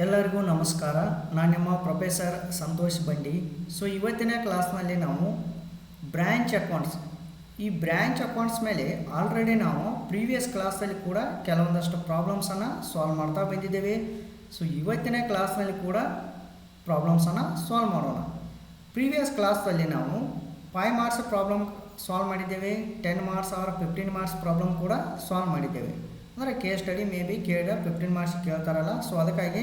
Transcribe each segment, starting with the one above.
ಎಲ್ಲರಿಗೂ ನಮಸ್ಕಾರ. ನಾನು ನಿಮ್ಮ ಪ್ರೊಫೆಸರ್ ಸಂತೋಷ್ ಬಂಡಿ. ಸೊ ಇವತ್ತಿನ ಕ್ಲಾಸ್ನಲ್ಲಿ ನಾವು ಬ್ರ್ಯಾಂಚ್ ಅಕೌಂಟ್ಸ್ ಈ ಬ್ರ್ಯಾಂಚ್ ಅಕೌಂಟ್ಸ್ ಮೇಲೆ ಆಲ್ರೆಡಿ ನಾವು ಪ್ರೀವಿಯಸ್ ಕ್ಲಾಸಲ್ಲಿ ಕೂಡ ಕೆಲವೊಂದಷ್ಟು ಪ್ರಾಬ್ಲಮ್ಸನ್ನು ಸಾಲ್ವ್ ಮಾಡ್ತಾ ಬಂದಿದ್ದೇವೆ. ಸೊ ಇವತ್ತಿನ ಕ್ಲಾಸ್ನಲ್ಲಿ ಕೂಡ ಪ್ರಾಬ್ಲಮ್ಸನ್ನು ಸಾಲ್ವ್ ಮಾಡೋಣ. ಪ್ರೀವಿಯಸ್ ಕ್ಲಾಸಲ್ಲಿ ನಾವು 5 ಮಾರ್ಕ್ಸ್ ಪ್ರಾಬ್ಲಮ್ ಸಾಲ್ವ್ ಮಾಡಿದ್ದೇವೆ, 10 ಮಾರ್ಕ್ಸ್ ಆರ್ 15 ಮಾರ್ಕ್ಸ್ ಪ್ರಾಬ್ಲಮ್ ಕೂಡ ಸಾಲ್ವ್ ಮಾಡಿದ್ದೇವೆ. ಅಂದರೆ ಕೇಸ್ ಸ್ಟಡಿ ಮೇ ಬಿ ಕೇಳಿದ 15 ಮಾರ್ಕ್ಸ್ ಕೇಳ್ತಾರಲ್ಲ, ಸೊ ಅದಕ್ಕಾಗಿ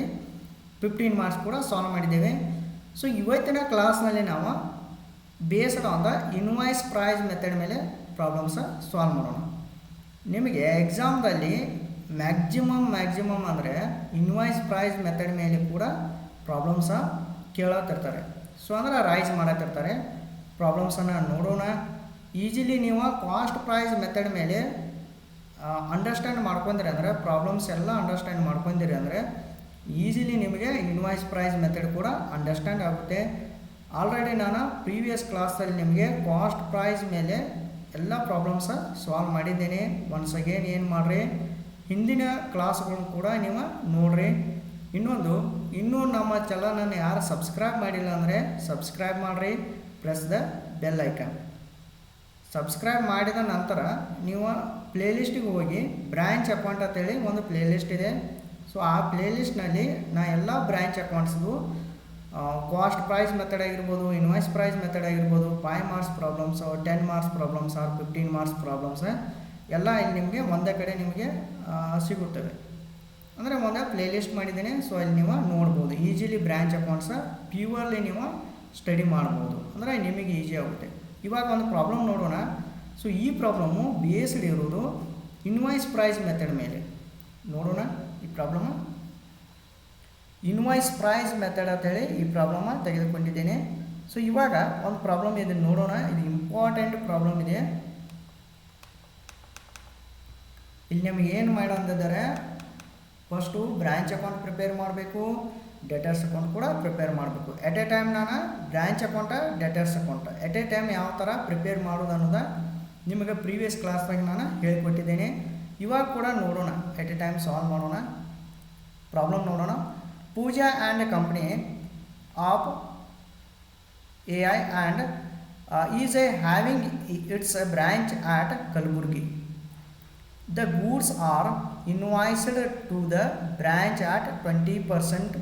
15 ಮಾರ್ಕ್ಸ್ ಕೂಡ ಸಾಲ್ವ್ ಮಾಡಿದ್ದೇವೆ. ಸೊ ಇವತ್ತಿನ ಕ್ಲಾಸ್ನಲ್ಲಿ ನಾವು based on the invoice price method ಮೇಲೆ ಪ್ರಾಬ್ಲಮ್ಸ ಸಾಲ್ವ್ ಮಾಡೋಣ. ನಿಮಗೆ ಎಕ್ಸಾಮ್ದಲ್ಲಿ ಮ್ಯಾಕ್ಸಿಮಮ್ ಅಂದರೆ ಇನ್ವಾಯ್ಸ್ ಪ್ರೈಸ್ ಮೆಥಡ್ ಮೇಲೆ ಕೂಡ ಪ್ರಾಬ್ಲಮ್ಸ ಕೇಳತ್ತಿರ್ತಾರೆ. ಸೊ ಅಂದರೆ ರೈಸ್ ಮಾಡತ್ತಿರ್ತಾರೆ. ಪ್ರಾಬ್ಲಮ್ಸನ್ನು ನೋಡೋಣ. ಈಸಿಲಿ ನೀವು ಕಾಸ್ಟ್ ಪ್ರೈಸ್ ಮೆಥಡ್ ಮೇಲೆ ಅಂಡರ್ಸ್ಟ್ಯಾಂಡ್ ಮಾಡ್ಕೊಂಡ್ರಿ ಅಂದರೆ ಪ್ರಾಬ್ಲಮ್ಸ್ ಎಲ್ಲ ಅಂಡರ್ಸ್ಟ್ಯಾಂಡ್ ಮಾಡ್ಕೊಂಡಿರಿ ಅಂದರೆ ಈಸಿಲಿ ನಿಮಗೆ ಇನ್ವಾಯ್ಸ್ ಪ್ರೈಸ್ ಮೆಥಡ್ ಕೂಡ ಅಂಡರ್ಸ್ಟ್ಯಾಂಡ್ ಆಗುತ್ತೆ. ಆಲ್ರೆಡಿ ನಾನು ಪ್ರೀವಿಯಸ್ ಕ್ಲಾಸಲ್ಲಿ ನಿಮಗೆ ಕಾಸ್ಟ್ ಪ್ರೈಸ್ ಮೇಲೆ ಎಲ್ಲ ಪ್ರಾಬ್ಲಮ್ಸ ಸಾಲ್ವ್ ಮಾಡಿದ್ದೇನೆ. ಒನ್ಸ್ ಅಗೇನ್ ಏನು ಮಾಡಿರಿ, ಹಿಂದಿನ ಕ್ಲಾಸ್ಗಳನ್ನು ಕೂಡ ನೀವು ನೋಡಿರಿ. ಇನ್ನೂ ನಮ್ಮ ಚಾನಲನ್ನು ಯಾರು ಸಬ್ಸ್ಕ್ರೈಬ್ ಮಾಡಿಲ್ಲ ಅಂದರೆ ಸಬ್ಸ್ಕ್ರೈಬ್ ಮಾಡಿರಿ, press the bell icon. Subscribe ಮಾಡಿದ ನಂತರ ನೀವು ಪ್ಲೇಲಿಸ್ಟಿಗೆ ಹೋಗಿ ಬ್ರ್ಯಾಂಚ್ ಅಕೌಂಟ್ ಅಂತೇಳಿ ಒಂದು ಪ್ಲೇಲಿಸ್ಟ್ ಇದೆ. ಸೊ ಆ ಪ್ಲೇಲಿಸ್ಟ್ನಲ್ಲಿ ನಾ ಎಲ್ಲ ಬ್ರ್ಯಾಂಚ್ ಅಕೌಂಟ್ಸ್ದು ಕಾಸ್ಟ್ ಪ್ರೈಸ್ ಮೆಥಡ್ ಆಗಿರ್ಬೋದು, ಇನ್ವಾಯ್ಸ್ ಪ್ರೈಸ್ ಮೆಥಡ್ ಆಗಿರ್ಬೋದು, 5 marks problems, 10 marks problems R 15 marks problems ಎಲ್ಲ ಇಲ್ಲಿ ನಿಮಗೆ ಒಂದೇ ಕಡೆ ನಿಮಗೆ ಸಿಗುತ್ತವೆ. ಅಂದರೆ ಒಂದೇ ಪ್ಲೇಲಿಸ್ಟ್ ಮಾಡಿದ್ದೇನೆ. ಸೊ ಅಲ್ಲಿ ನೀವು ನೋಡ್ಬೋದು. ಈಸಿಲಿ ಬ್ರ್ಯಾಂಚ್ ಅಕೌಂಟ್ಸ ಪ್ಯೂರ್ಲಿ ನೀವು ಸ್ಟಡಿ ಮಾಡ್ಬೋದು, ಅಂದರೆ ನಿಮಗೆ ಈಸಿ ಆಗುತ್ತೆ. ಇವಾಗ ಒಂದು ಪ್ರಾಬ್ಲಮ್ ನೋಡೋಣ. ಸೊ ಈ ಪ್ರಾಬ್ಲಮ್ಮು ಬೇಸ್ಡ್ ಇರೋದು ಇನ್ವಾಯ್ಸ್ ಪ್ರೈಸ್ ಮೆಥಡ್ ಮೇಲೆ. ನೋಡೋಣ ಈ ಪ್ರಾಬ್ಲಮ್. ಇನ್ವಾಯ್ಸ್ ಪ್ರೈಸ್ ಮೆಥಡ್ ಅಂತೇಳಿ ಈ ಪ್ರಾಬ್ಲಮ್ಮ ತೆಗೆದುಕೊಂಡಿದ್ದೇನೆ. ಸೊ ಇವಾಗ ಒಂದು ಪ್ರಾಬ್ಲಮ್ ಇದೆ ನೋಡೋಣ. ಇದು ಇಂಪಾರ್ಟೆಂಟ್ ಪ್ರಾಬ್ಲಮ್ ಇದೆ. ಇಲ್ಲಿ ನಿಮಗೆ ಏನು ಮಾಡೋಂದಿದ್ದಾರೆ, ಫಸ್ಟು ಬ್ರ್ಯಾಂಚ್ ಅಕೌಂಟ್ ಪ್ರಿಪೇರ್ ಮಾಡಬೇಕು, ಡೆಟರ್ಸ್ ಅಕೌಂಟ್ ಕೂಡ ಪ್ರಿಪೇರ್ ಮಾಡಬೇಕು. ಎಟ್ ಎ ಟೈಮ್ ನಾನು branch account, debtors account at a time ಯಾವ ಥರ ಪ್ರಿಪೇರ್ ಮಾಡೋದು ಅನ್ನೋದು ನಿಮಗೆ ಪ್ರೀವಿಯಸ್ ಕ್ಲಾಸ್ನಾಗ ನಾನು ಹೇಳಿಕೊಟ್ಟಿದ್ದೇನೆ. ಇವಾಗ ಕೂಡ ನೋಡೋಣ, ಎಟ್ ಎ ಟೈಮ್ ಸಾಲ್ವ್ ಮಾಡೋಣ. ಪ್ರಾಬ್ಲಮ್ ನೋಡೋಣ. Pooja and company of AI and is having its branch at Kalburgi. The goods are invoiced to the branch at 20%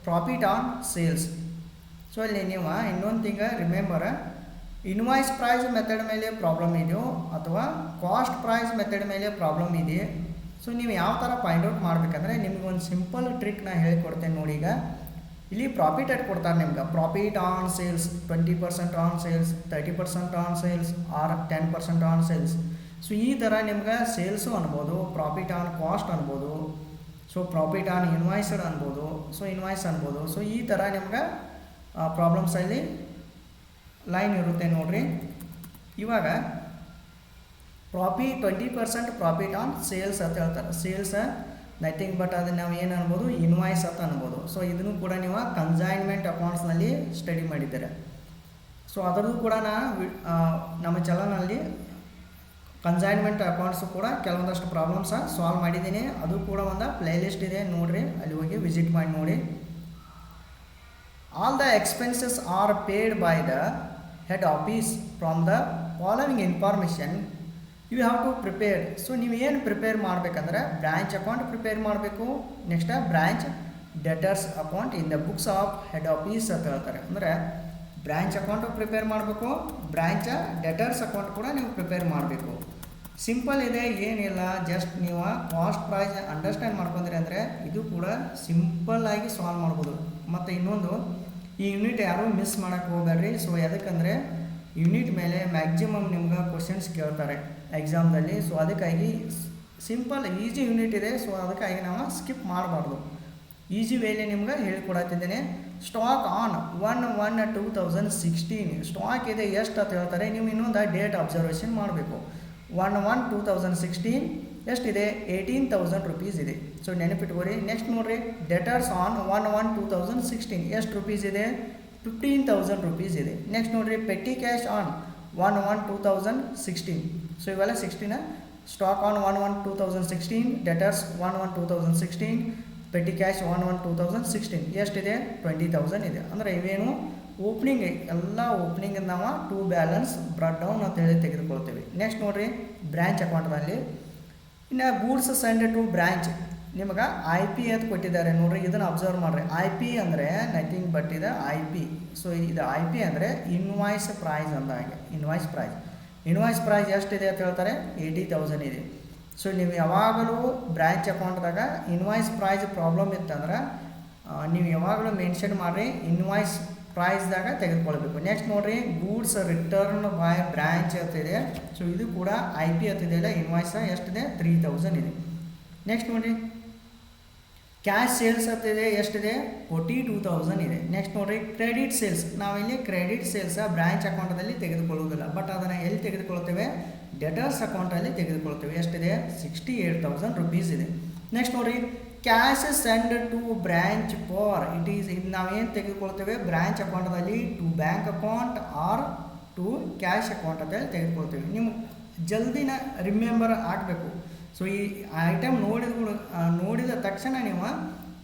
profit on sales. So ಇಲ್ಲಿ ನೀವು ಇನ್ನೊಂದು ತಿಂಗ ರಿಮೆಂಬರ್, ಇನ್ವಾಯ್ಸ್ ಪ್ರೈಸ್ ಮೆಥಡ್ ಮೇಲೆ problem ಇದೆಯೋ ಅಥವಾ cost price method ಮೇಲೆ problem ಇದೆಯೇ. So ನೀವು ಯಾವ ಥರ ಫೈಂಡ್ ಔಟ್ ಮಾಡಬೇಕಂದ್ರೆ ನಿಮ್ಗೆ ಒಂದು ಸಿಂಪಲ್ ಟ್ರಿಕ್ ನಾನು ಹೇಳ್ಕೊಡ್ತೇನೆ ನೋಡಿ. ಈಗ ಇಲ್ಲಿ ಪ್ರಾಫಿಟ್ ಎಟ್ ಕೊಡ್ತಾರೆ ನಿಮ್ಗೆ. Profit on sales 20% on sales, 30% on sales or 10% on sales. So ಈ ಥರ ನಿಮ್ಗೆ ಸೇಲ್ಸು ಅನ್ಬೋದು, ಪ್ರಾಫಿಟ್ ಆನ್ ಕಾಸ್ಟ್ ಅನ್ಬೋದು, ಸೊ ಪ್ರಾಫಿಟ್ ಆನ್ ಇನ್ವಾಯ್ಸ್ಡ್ ಅನ್ಬೋದು, ಸೊ ಇನ್ವಾಯ್ಸ್ ಅನ್ಬೋದು. ಸೊ ಈ ಥರ ನಿಮ್ಗೆ ಪ್ರಾಬ್ಲಮ್ಸಲ್ಲಿ ಲೈನ್ ಇರುತ್ತೆ ನೋಡಿರಿ. ಇವಾಗ 20% ಪ್ರಾಫಿಟ್ ಆನ್ ಸೇಲ್ಸ್ ಅಂತ ಹೇಳ್ತಾರೆ. ಸೇಲ್ಸ್ ನಥಿಂಗ್ ಬಟ್ ಅದನ್ನು ನಾವು ಏನು ಅನ್ಬೋದು, ಇನ್ವಾಯ್ಸ್ ಅಂತ ಅನ್ಬೋದು. ಸೊ ಇದನ್ನು ಕೂಡ ನೀವು ಕನ್ಸೈನ್ಮೆಂಟ್ ಅಕೌಂಟ್ಸ್ನಲ್ಲಿ ಸ್ಟಡಿ ಮಾಡಿದ್ದಾರೆ. ಸೊ ಅದರದ್ದು ಕೂಡ ನಮ್ಮ ಚಾನಲ್ನಲ್ಲಿ ಕನ್ಸೈನ್ಮೆಂಟ್ ಅಕೌಂಟ್ಸು ಕೂಡ ಕೆಲವೊಂದಷ್ಟು ಪ್ರಾಬ್ಲಮ್ಸ ಸಾಲ್ವ್ ಮಾಡಿದ್ದೀನಿ. ಅದು ಕೂಡ ಒಂದು ಪ್ಲೇಲಿಸ್ಟ್ ಇದೆ, ನೋಡಿರಿ, ಅಲ್ಲಿ ಹೋಗಿ ವಿಸಿಟ್ ಮಾಡಿ ನೋಡಿ. All the expenses are paid by the head office from the following information you have to prepare. So ನೀವು ಏನು ಪ್ರಿಪೇರ್ ಮಾಡಬೇಕಂದ್ರೆ ಬ್ರ್ಯಾಂಚ್ ಅಕೌಂಟ್ ಪ್ರಿಪೇರ್ ಮಾಡಬೇಕು. Next branch debtors account in the books of head office ಅಂತ ಹೇಳ್ತಾರೆ. ಅಂದರೆ branch account prepare ಮಾಡಬೇಕು, branch debtors account ಕೂಡ ನೀವು ಪ್ರಿಪೇರ್ ಮಾಡಬೇಕು. ಸಿಂಪಲ್ ಇದೆ, ಏನಿಲ್ಲ. ಜಸ್ಟ್ ನೀವು ಕಾಸ್ಟ್ ಪ್ರೈಸ್ ಅಂಡರ್ಸ್ಟ್ಯಾಂಡ್ ಮಾಡ್ಕೊಂಡ್ರಿ ಅಂದರೆ ಇದು ಕೂಡ ಸಿಂಪಲ್ಲಾಗಿ ಸಾಲ್ವ್ ಮಾಡ್ಬೋದು. ಮತ್ತು ಇನ್ನೊಂದು, ಈ ಯೂನಿಟ್ ಯಾರೂ ಮಿಸ್ ಮಾಡೋಕ್ಕೆ ಹೋಗಬೇಡ್ರಿ. ಸೊ ಯಾಕಂದರೆ ಯೂನಿಟ್ ಮೇಲೆ ಮ್ಯಾಕ್ಸಿಮಮ್ ನಿಮ್ಗೆ ಕ್ವಶನ್ಸ್ ಕೇಳ್ತಾರೆ ಎಕ್ಸಾಮ್ದಲ್ಲಿ. ಸೊ ಅದಕ್ಕಾಗಿ ಸಿಂಪಲ್ ಈಸಿ ಯೂನಿಟ್ ಇದೆ. ಸೊ ಅದಕ್ಕಾಗಿ ನಾವು ಸ್ಕಿಪ್ ಮಾಡಬಾರ್ದು. ಈಸಿ ವೇಲಿ ನಿಮ್ಗೆ ಹೇಳಿಕೊಡತ್ತಿದ್ದೇನೆ. ಸ್ಟಾಕ್ ಆನ್ 1/1/2016 ಸ್ಟಾಕ್ ಇದೆ ಎಷ್ಟು ಅಂತ ಹೇಳ್ತಾರೆ. ನೀವು ಇನ್ನೊಂದು ಡೇಟ್ ಅಬ್ಸರ್ವೇಷನ್ ಮಾಡಬೇಕು. 1/1/2016 ಎಷ್ಟಿದೆ, 18,000 rupees ಇದೆ. ಸೊ ನೆನಪಿಟ್ಕೋರಿ. ನೆಕ್ಸ್ಟ್ ನೋಡಿರಿ, ಡೆಟರ್ಸ್ ಆನ್ 1/1/2016 ಎಷ್ಟು ರೂಪೀಸ್ ಇದೆ, 15,000 rupees ಇದೆ. ನೆಕ್ಸ್ಟ್ ನೋಡಿರಿ, ಪೆಟ್ಟಿ ಕ್ಯಾಶ್ ಆನ್ 1/1/2016. ಸೊ ಇವೆಲ್ಲ 16 stock on 1/1/2016, debtors 1/1/2016, petty cash 1/1/2016 ಎಷ್ಟಿದೆ 20,000 ಇದೆ. ಅಂದರೆ ಇವೇನು ಓಪನಿಂಗ್ ಎಲ್ಲ ಓಪನಿಂಗ್ ನಾವು ಟು ಬ್ಯಾಲೆನ್ಸ್ ಬ್ರಾಡ್ ಡೌನ್ ಅಂತ ಹೇಳಿ ತೆಗೆದುಕೊಳ್ತೀವಿ. ನೆಕ್ಸ್ಟ್ ನೋಡಿರಿ ಬ್ರ್ಯಾಂಚ್ ಅಕೌಂಟ್ದಲ್ಲಿ ಇನ್ನು ಗೂಡ್ಸ್ ಸೆಂಡ್ ಟು ಬ್ರ್ಯಾಂಚ್ ನಿಮಗೆ ಐ ಪಿ ಅಂತ ಕೊಟ್ಟಿದ್ದಾರೆ ನೋಡಿರಿ. ಇದನ್ನು ಅಬ್ಸರ್ವ್ ಮಾಡಿರಿ. ಐ ಪಿ ಅಂದರೆ ನಥಿಂಗ್ ಬಟ್ ಇದೆ ಐ ಪಿ. ಸೊ ಇದು ಐ ಪಿ ಅಂದರೆ ಇನ್ವಾಯ್ಸ್ ಪ್ರೈಸ್ ಅಂತ ಹಾಗೆ ಇನ್ವಾಯ್ಸ್ ಪ್ರೈಸ್ ಎಷ್ಟಿದೆ ಅಂತ ಹೇಳ್ತಾರೆ 80,000 ಇದೆ. ಸೊ ನೀವು ಯಾವಾಗಲೂ ಬ್ರ್ಯಾಂಚ್ ಅಕೌಂಟ್ದಾಗ ಇನ್ವಾಯ್ಸ್ ಪ್ರೈಸ್ ಪ್ರಾಬ್ಲಮ್ ಇತ್ತಂದ್ರೆ ನೀವು ಯಾವಾಗಲೂ ಮೆನ್ಷನ್ ಮಾಡಿರಿ ಇನ್ವಾಯ್ಸ್ ಪ್ರೈಸ್ದಾಗ ತೆಗೆದುಕೊಳ್ಬೇಕು. ನೆಕ್ಸ್ಟ್ ನೋಡಿರಿ ಗೂಡ್ಸ್ ರಿಟರ್ನ್ ಬೈ ಬ್ರ್ಯಾಂಚ್ ಅಂತಿದೆ. ಸೊ ಇದು ಕೂಡ ಐ ಪಿ ಅಂತಿದೆಯಲ್ಲ ಇನ್ವಾಯ್ಸ್ ಎಷ್ಟಿದೆ 3,000 ಇದೆ. ನೆಕ್ಸ್ಟ್ ನೋಡಿರಿ ಕ್ಯಾಶ್ ಸೇಲ್ಸ್ ಅಂತಿದೆ ಎಷ್ಟಿದೆ 42,000 ಇದೆ. ನೆಕ್ಸ್ಟ್ ನೋಡಿರಿ ಕ್ರೆಡಿಟ್ ಸೇಲ್ಸ್. ನಾವಿಲ್ಲಿ ಕ್ರೆಡಿಟ್ ಸೇಲ್ಸ್ ಬ್ರ್ಯಾಂಚ್ ಅಕೌಂಟದಲ್ಲಿ ತೆಗೆದುಕೊಳ್ಳುವುದಿಲ್ಲ, ಬಟ್ ಅದನ್ನು ಎಲ್ಲಿ ತೆಗೆದುಕೊಳ್ತೇವೆ ಡೆಟರ್ಸ್ ಅಕೌಂಟಲ್ಲಿ ತೆಗೆದುಕೊಳ್ತೇವೆ. ಎಷ್ಟಿದೆ 68,000 ರುಪೀಸ್ ಇದೆ. ನೆಕ್ಸ್ಟ್ ನೋಡಿರಿ cash send to branch for ಇದು ನಾವೇನು ತೆಗೆದುಕೊಳ್ತೇವೆ ಬ್ರ್ಯಾಂಚ್ ಅಕೌಂಟದಲ್ಲಿ to bank account or to cash account ಅಂತೇಳಿ ತೆಗೆದುಕೊಳ್ತೇವೆ. ನೀವು ಜಲ್ದಿನ ರಿಮೆಂಬರ್ ಆಗಬೇಕು. ಸೊ ಈ ಐಟಮ್ ನೋಡಿದ ತಕ್ಷಣ ನೀವು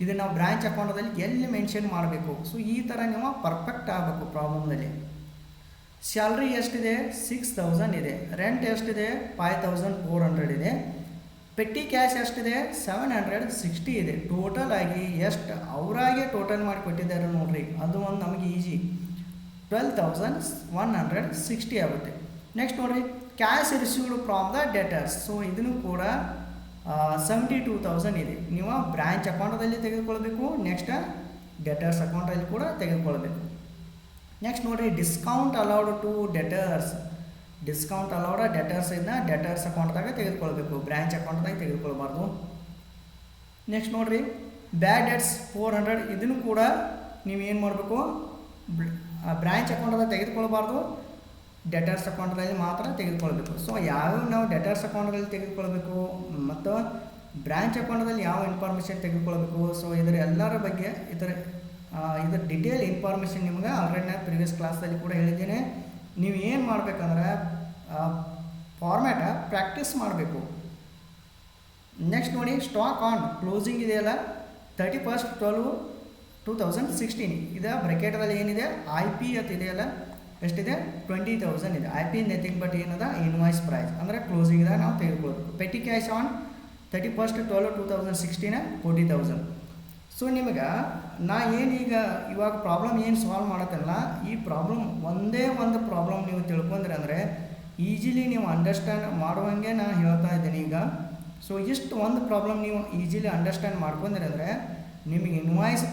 ಇದನ್ನು ಬ್ರ್ಯಾಂಚ್ ಅಕೌಂಟದಲ್ಲಿ ಎಲ್ಲಿ ಮೆನ್ಷನ್ ಮಾಡಬೇಕು. ಸೊ ಈ ಥರ ನೀವು ಪರ್ಫೆಕ್ಟ್ ಆಗಬೇಕು ಪ್ರಾಬ್ಲಮ್ನಲ್ಲಿ. ಸ್ಯಾಲ್ರಿ ಎಷ್ಟಿದೆ 6,000 ಇದೆ. ರೆಂಟ್ ಎಷ್ಟಿದೆ 5,400 ಇದೆ. ಪೆಟ್ಟಿ ಕ್ಯಾಶ್ ಎಷ್ಟಿದೆ 760 ಇದೆ. ಟೋಟಲ್ ಆಗಿ ಎಷ್ಟು ಅವರಾಗೆ ಟೋಟಲ್ ಮಾಡಿ ಕೊಟ್ಟಿದ್ದಾರೆ ನೋಡ್ರಿ, ಅದು ಒಂದು ನಮಗೆ ಈಜಿ 12,160 ಆಗುತ್ತೆ. ನೆಕ್ಸ್ಟ್ ನೋಡಿರಿ cash received from the debtors. So ಇದನ್ನು ಕೂಡ 72,000 ಇದೆ. ನೀವು ಬ್ರ್ಯಾಂಚ್ ಅಕೌಂಟದಲ್ಲಿ ತೆಗೆದುಕೊಳ್ಬೇಕು, ನೆಕ್ಸ್ಟ್ ಡೆಟರ್ಸ್ ಅಕೌಂಟಲ್ಲಿ ಕೂಡ ತೆಗೆದುಕೊಳ್ಬೇಕು. ನೆಕ್ಸ್ಟ್ ನೋಡಿರಿ discount allowed to debtors. Discount allowed debtors ಇದನ್ನ ಡೆಟರ್ಸ್ ಅಕೌಂಟ್ದಾಗ ತೆಗೆದುಕೊಳ್ಬೇಕು, ಬ್ರ್ಯಾಂಚ್ ಅಕೌಂಟ್ದಾಗ ತೆಗೆದುಕೊಳ್ಬಾರ್ದು. ನೆಕ್ಸ್ಟ್ ನೋಡಿರಿ ಬ್ಯಾಡ್ ಡೆಟ್ಸ್ 400. ಇದನ್ನು ಕೂಡ ನೀವು ಏನು ಮಾಡಬೇಕು ಬ್ರ್ಯಾಂಚ್ ಅಕೌಂಟ್ದಾಗ ತೆಗೆದುಕೊಳ್ಬಾರ್ದು, ಡೆಟರ್ಸ್ ಅಕೌಂಟ್ದಲ್ಲಿ ಮಾತ್ರ ತೆಗೆದುಕೊಳ್ಬೇಕು. ಸೊ ಯಾವ್ಯಾವ ನಾವು ಡೆಟರ್ಸ್ ಅಕೌಂಟ್ದಲ್ಲಿ ತೆಗೆದುಕೊಳ್ಬೇಕು ಮತ್ತು ಬ್ರ್ಯಾಂಚ್ ಅಕೌಂಟದಲ್ಲಿ ಯಾವ ಇನ್ಫಾರ್ಮೇಷನ್ ತೆಗೆದುಕೊಳ್ಬೇಕು. ಸೊ ಇದರ ಎಲ್ಲರ ಬಗ್ಗೆ ಇದರ ಡಿಟೇಲ್ ಇನ್ಫಾರ್ಮೇಷನ್ ನಿಮ್ಗೆ ಆಲ್ರೆಡಿ ನಾನು ಪ್ರಿವಿಯಸ್ ಕ್ಲಾಸಲ್ಲಿ ಕೂಡ ಹೇಳಿದ್ದೇನೆ. ನೀವು ಏನು ಮಾಡಬೇಕಂದ್ರೆ ಫಾರ್ಮ್ಯಾಟ ಪ್ರಾಕ್ಟೀಸ್ ಮಾಡಬೇಕು. ನೆಕ್ಸ್ಟ್ ನೋಡಿ ಸ್ಟಾಕ್ ಆನ್ ಕ್ಲೋಸಿಂಗ್ ಇದೆಯಲ್ಲ 31/12/2016 ಇದು ಬ್ರ್ಯಾಕೆಟಲ್ಲಿ ಏನಿದೆ ಐ ಪಿ ಅಂತ ಇದೆಯಲ್ಲ ಎಷ್ಟಿದೆ 20,000 ಇದೆ. ಐ ಪಿ ನಥಿಂಗ್ ಬಟ್ ಏನದ ಇನ್ವಾಯ್ಸ್ ಪ್ರೈಸ್ ಅಂದರೆ ಕ್ಲೋಸಿಂಗ್ದಾಗ ನಾವು ತೆಗೆದುಕೊಳ್ಬೇಕು. Petty cash on 31/12/2016 40,000. ಸೊ ನಿಮಗೆ ನಾ ಏನೀಗ ಇವಾಗ ಪ್ರಾಬ್ಲಮ್ ಏನು ಸಾಲ್ವ್ ಮಾಡತ್ತಲ್ಲ, ಈ ಪ್ರಾಬ್ಲಮ್ ಒಂದೇ ಒಂದು ಪ್ರಾಬ್ಲಮ್ ನೀವು ತಿಳ್ಕೊಂಡ್ರೆ ಅಂದರೆ ಈಜಿಲಿ ನೀವು ಅಂಡರ್ಸ್ಟ್ಯಾಂಡ್ ಮಾಡುವಂಗೆ ನಾನು ಹೇಳ್ತಾ ಇದ್ದೀನಿ ಈಗ. ಸೊ ಇಷ್ಟು ಒಂದು ಪ್ರಾಬ್ಲಮ್ ನೀವು ಈಜಿಲಿ ಅಂಡರ್ಸ್ಟ್ಯಾಂಡ್ ಮಾಡ್ಕೊಂಡ್ರೆ ಅಂದರೆ ನಿಮಗೆ ಇನ್ವಾಯ್ಸ್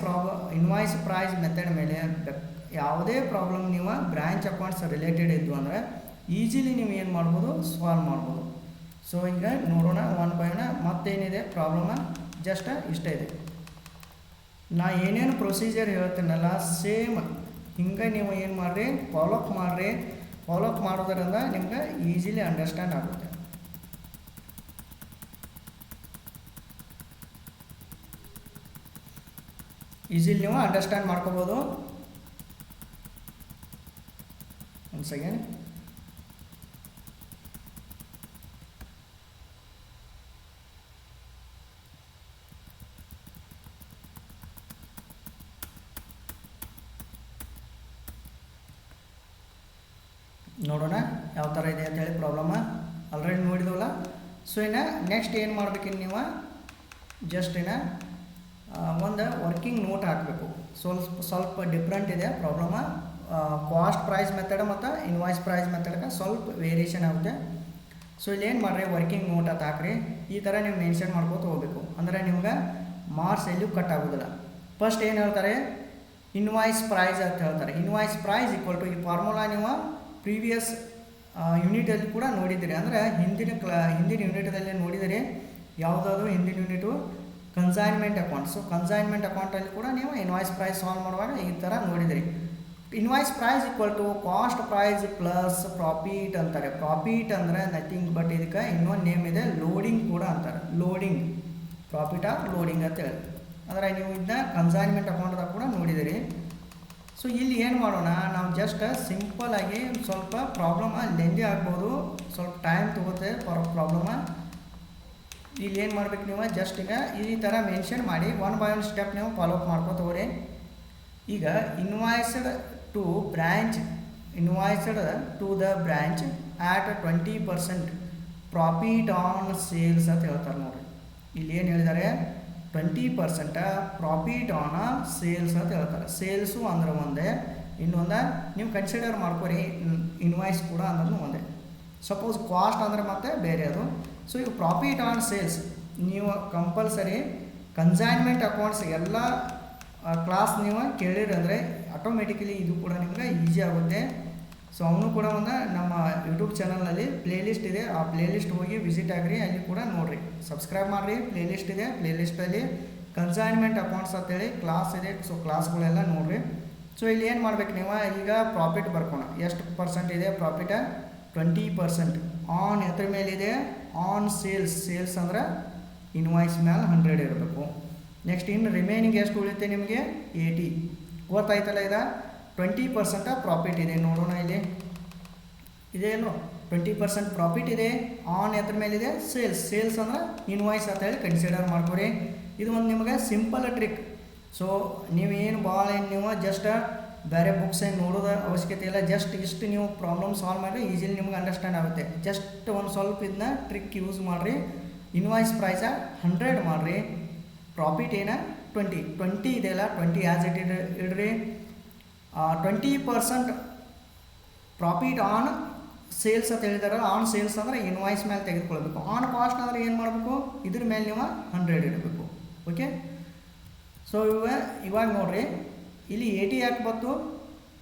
ಪ್ರೈಸ್ ಮೆಥಡ್ ಮೇಲೆ ಯಾವುದೇ ಪ್ರಾಬ್ಲಮ್ ನೀವು ಬ್ರ್ಯಾಂಚ್ ಅಕೌಂಟ್ಸ್ ರಿಲೇಟೆಡ್ ಇದ್ದು ಅಂದರೆ ಈಜಿಲಿ ನೀವು ಏನು ಮಾಡ್ಬೋದು ಸಾಲ್ವ್ ಮಾಡ್ಬೋದು. ಸೊ ಈಗ ನೋಡೋಣ ಒನ್ ಬೈ ಒನ್. ಮತ್ತೇನಿದೆ ಪ್ರಾಬ್ಲಮ ಜಸ್ಟ್ ಇಷ್ಟ ಇದೆ. ನಾ ಏನೇನು ಪ್ರೊಸೀಜರ್ ಹೇಳ್ತೀನಲ್ಲ ಸೇಮ್ ಹಿಂಗೆ ನೀವು ಏನು ಮಾಡಿರಿ ಫಾಲೋ ಅಪ್ ಮಾಡೋದ್ರಿಂದ ನಿಮ್ಗೆ ಈಸಿಲಿ ಅಂಡರ್ಸ್ಟ್ಯಾಂಡ್ ಆಗುತ್ತೆ. ಈಸಿಲಿ ನೀವು ಅಂಡರ್ಸ್ಟ್ಯಾಂಡ್ ಮಾಡ್ಕೋಬೋದು. ಒಂದು ಸೆಕೆಂಡ್. ನೋಡೋಣ ಯಾವ ಥರ ಇದೆ ಅಂತೇಳಿ ಪ್ರಾಬ್ಲಮ ಆಲ್ರೆಡಿ ನೋಡಿದವಲ್ಲ. ಸೊ ಇನ್ನು ನೆಕ್ಸ್ಟ್ ಏನು ಮಾಡ್ಬೇಕಿನ್ನು ನೀವು ಜಸ್ಟ್ ಇನ್ನು ಒಂದು ವರ್ಕಿಂಗ್ ನೋಟ್ ಹಾಕಬೇಕು. ಸ್ವಲ್ಪ ಡಿಫ್ರೆಂಟ್ ಇದೆ ಪ್ರಾಬ್ಲಮ. ಕಾಸ್ಟ್ ಪ್ರೈಸ್ ಮೆಥಡ್ ಮತ್ತು ಇನ್ವಾಯ್ಸ್ ಪ್ರೈಸ್ ಮೆಥಡ್ಗೆ ಸ್ವಲ್ಪ ವೇರಿಯೇಷನ್ ಆಗುತ್ತೆ. ಸೊ ಇಲ್ಲಿ ಏನು ಮಾಡಿರಿ ವರ್ಕಿಂಗ್ ನೋಟ್ ಅಂತ ಹಾಕ್ರಿ. ಈ ಥರ ನೀವು ಮೆನ್ಷನ್ ಮಾಡ್ಕೋತ ಹೋಗಬೇಕು, ಅಂದರೆ ನಿಮ್ಗೆ ಮಾರ್ಕ್ಸ್ ಎಲ್ಲೂ ಕಟ್ ಆಗೋದಿಲ್ಲ. ಫಸ್ಟ್ ಏನು ಹೇಳ್ತಾರೆ ಇನ್ವಾಯ್ಸ್ ಪ್ರೈಸ್ ಅಂತ ಹೇಳ್ತಾರೆ. ಇನ್ವಾಯ್ಸ್ ಪ್ರೈಸ್ ಈಕ್ವಲ್ ಟು ಈ ಫಾರ್ಮುಲಾ ನೀವು ಪ್ರೀವಿಯಸ್ ಯೂನಿಟಲ್ಲಿ ಕೂಡ ನೋಡಿದ್ದೀರಿ, ಅಂದರೆ ಹಿಂದಿನ ಯೂನಿಟಲ್ಲಿ ನೋಡಿದರೆ ಯಾವುದಾದ್ರು ಹಿಂದಿನ unit consignment account. So consignment ಅಕೌಂಟಲ್ಲಿ ಕೂಡ ನೀವು ಇನ್ವಾಯ್ಸ್ ಪ್ರೈಸ್ ಸಾಲ್ವ್ ಮಾಡುವಾಗ ಈ ಥರ ನೋಡಿದಿರಿ. Invoice price equal to cost price plus profit ಅಂತಾರೆ. ಪ್ರಾಫಿಟ್ ಅಂದರೆ ನಥಿಂಗ್ ಬಟ್ ಇದಕ್ಕೆ ಇನ್ನೊಂದು ನೇಮ್ ಇದೆ ಲೋಡಿಂಗ್ ಕೂಡ ಅಂತಾರೆ. ಲೋಡಿಂಗ್ ಪ್ರಾಫಿಟ್ ಆಫ್ ಲೋಡಿಂಗ್ ಅಂತ ಹೇಳಿ, ಅಂದರೆ ನೀವು ಇದನ್ನ ಕನ್ಸೈನ್ಮೆಂಟ್ ಅಕೌಂಟ್ದಾಗ ಕೂಡ ನೋಡಿದಿರಿ. ಸೊ ಇಲ್ಲಿ ಏನು ಮಾಡೋಣ ನಾವು ಜಸ್ಟ್ ಸಿಂಪಲ್ಲಾಗಿ ಸ್ವಲ್ಪ ಪ್ರಾಬ್ಲಮ ಲೆಂದಿ ಆಗ್ಬೋದು, ಸ್ವಲ್ಪ ಟೈಮ್ ತೊಗೋತೆ ಪ್ರಾಬ್ಲಮ. ಇಲ್ಲಿ ಏನು ಮಾಡ್ಬೇಕು ನೀವು ಜಸ್ಟ್ ಈಗ ಈ ಥರ ಮೆನ್ಷನ್ ಮಾಡಿ ಒನ್ ಬೈ ಒನ್ ಸ್ಟೆಪ್ ನೀವು ಫಾಲೋ ಅಪ್ ಮಾಡ್ಕೊತ ಹೋಗ್ರಿ. ಈಗ invoiced to branch invoiced to the branch at 20% profit on sales ಅಂತ ಹೇಳ್ತಾರೆ ನೋಡಿರಿ. ಇಲ್ಲಿ ಏನು ಹೇಳಿದ್ದಾರೆ 20% ಪ್ರಾಫಿಟ್ ಆನ್ ಸೇಲ್ಸ್ ಅಂತ ಹೇಳ್ತಾರೆ. ಸೇಲ್ಸು ಅಂದ್ರೆ ಒಂದೇ, ಇನ್ನೊಂದು ನೀವು ಕನ್ಸಿಡರ್ ಮಾಡ್ಕೊರಿ ಇನ್ವಾಯ್ಸ್ ಕೂಡ ಅನ್ನೋದು ಒಂದೇ. ಸಪೋಸ್ ಕಾಸ್ಟ್ ಅಂದರೆ ಮತ್ತೆ ಬೇರೆ ಅದು. ಸೊ ಈಗ ಪ್ರಾಫಿಟ್ ಆನ್ ಸೇಲ್ಸ್ ನೀವು ಕಂಪಲ್ಸರಿ ಕನ್ಸೈನ್ಮೆಂಟ್ ಅಕೌಂಟ್ಸ್ ಎಲ್ಲ ಕ್ಲಾಸ್ ನೀವು ಕೇಳಿರಿ ಅಂದರೆ ಆಟೋಮೆಟಿಕಲಿ ಇದು ಕೂಡ ನಿಮ್ಗೆ ಈಸಿ ಆಗುತ್ತೆ. ಸೊ ಅವನು ಕೂಡ ಒಂದು ನಮ್ಮ ಯೂಟ್ಯೂಬ್ ಚಾನಲ್ನಲ್ಲಿ ಪ್ಲೇಲಿಸ್ಟ್ ಇದೆ, ಆ ಪ್ಲೇಲಿಸ್ಟ್ ಹೋಗಿ ವಿಸಿಟ್ ಆಗಿರಿ, ಅಲ್ಲಿ ಕೂಡ ನೋಡಿರಿ, ಸಬ್ಸ್ಕ್ರೈಬ್ ಮಾಡಿರಿ. ಪ್ಲೇಲಿಸ್ಟ್ ಇದೆ, ಪ್ಲೇಲಿಸ್ಟಲ್ಲಿ ಕನ್ಸೈನ್ಮೆಂಟ್ ಅಕೌಂಟ್ಸ್ ಅಂತೇಳಿ ಕ್ಲಾಸ್ ಇದೆ. ಸೊ ಕ್ಲಾಸ್ಗಳೆಲ್ಲ ನೋಡಿರಿ. ಸೊ ಇಲ್ಲಿ ಏನು ಮಾಡ್ಬೇಕು ನೀವು ಈಗ ಪ್ರಾಫಿಟ್ ಬರ್ಕೋಣ. ಎಷ್ಟು ಪರ್ಸೆಂಟ್ ಇದೆ ಪ್ರಾಫಿಟ? 20%. ಆನ್ ಎದ್ರ ಮೇಲಿದೆ? On sales. ಸೇಲ್ಸ್ ಅಂದ್ರೆ ಇನ್ವಾಯ್ಸ್ ಮೇಲೆ 100 ಇರಬೇಕು. ನೆಕ್ಸ್ಟ್ ಇನ್ನು ರಿಮೈನಿಂಗ್ ಎಷ್ಟು ಉಳಿಯುತ್ತೆ ನಿಮಗೆ? 80. ಗೊತ್ತಾಯ್ತಲ್ಲ? ಇದು 20% ಪ್ರಾಫಿಟ್ ಇದೆ. ನೋಡೋಣ ಇಲ್ಲಿ ಇದೇನು 20% ಪ್ರಾಫಿಟ್ ಇದೆ. ಆನ್ ಎದ್ರ ಮೇಲಿದೆ? ಸೇಲ್ಸ್. ಸೇಲ್ಸ್ ಅಂದ್ರೆ ಇನ್ವಾಯ್ಸ್ ಅಂತ ಹೇಳಿ ಕನ್ಸಿಡರ್ ಮಾಡ್ಕೊರಿ. ಇದು ಒಂದು ನಿಮಗೆ ಸಿಂಪಲ್ ಟ್ರಿಕ್. ಸೊ ನೀವೇನು ಭಾಳ ಏನು ನೀವು ಜಸ್ಟ್ ಬೇರೆ ಬುಕ್ಸ್ ಏನು ನೋಡೋದು ಅವಶ್ಯಕತೆ ಇಲ್ಲ. ಜಸ್ಟ್ ಇಷ್ಟು ನೀವು ಪ್ರಾಬ್ಲಮ್ ಸಾಲ್ವ್ ಮಾಡಿರಿ, ಈಸಿಲಿ ನಿಮ್ಗೆ ಅಂಡರ್ಸ್ಟ್ಯಾಂಡ್ ಆಗುತ್ತೆ. ಜಸ್ಟ್ ಒಂದು ಸ್ವಲ್ಪ ಇದನ್ನ ಟ್ರಿಕ್ ಯೂಸ್ ಮಾಡಿರಿ. ಇನ್ವಾಯ್ಸ್ ಪ್ರೈಸ 100 ಮಾಡಿರಿ, ಪ್ರಾಫಿಟ್ ಏನ 20 ಇದೆಯಲ್ಲ 20 ಆ್ಯಸ್ ಇಟ್ ಇಡ್ರಿ. 20% ಪ್ರಾಫಿಟ್ ಆನ್ ಸೇಲ್ಸ್ ಅಂತ ಹೇಳಿದಾರೆ. ಆನ್ ಸೇಲ್ಸ್ ಅಂದರೆ ಇನ್ವಾಯ್ಸ್ ಮೇಲೆ ತೆಗೆದುಕೊಳ್ಬೇಕು. ಆನ್ ಕಾಸ್ಟ್ ಅಂದರೆ ಏನು ಮಾಡಬೇಕು? ಇದ್ರ ಮೇಲೆ ನೀವು 100 ಇಡಬೇಕು. ಓಕೆ. ಸೊ ಇವಾಗ ನೋಡಿರಿ, ಇಲ್ಲಿ 80 ಯಾಕೆ ಬಂತು?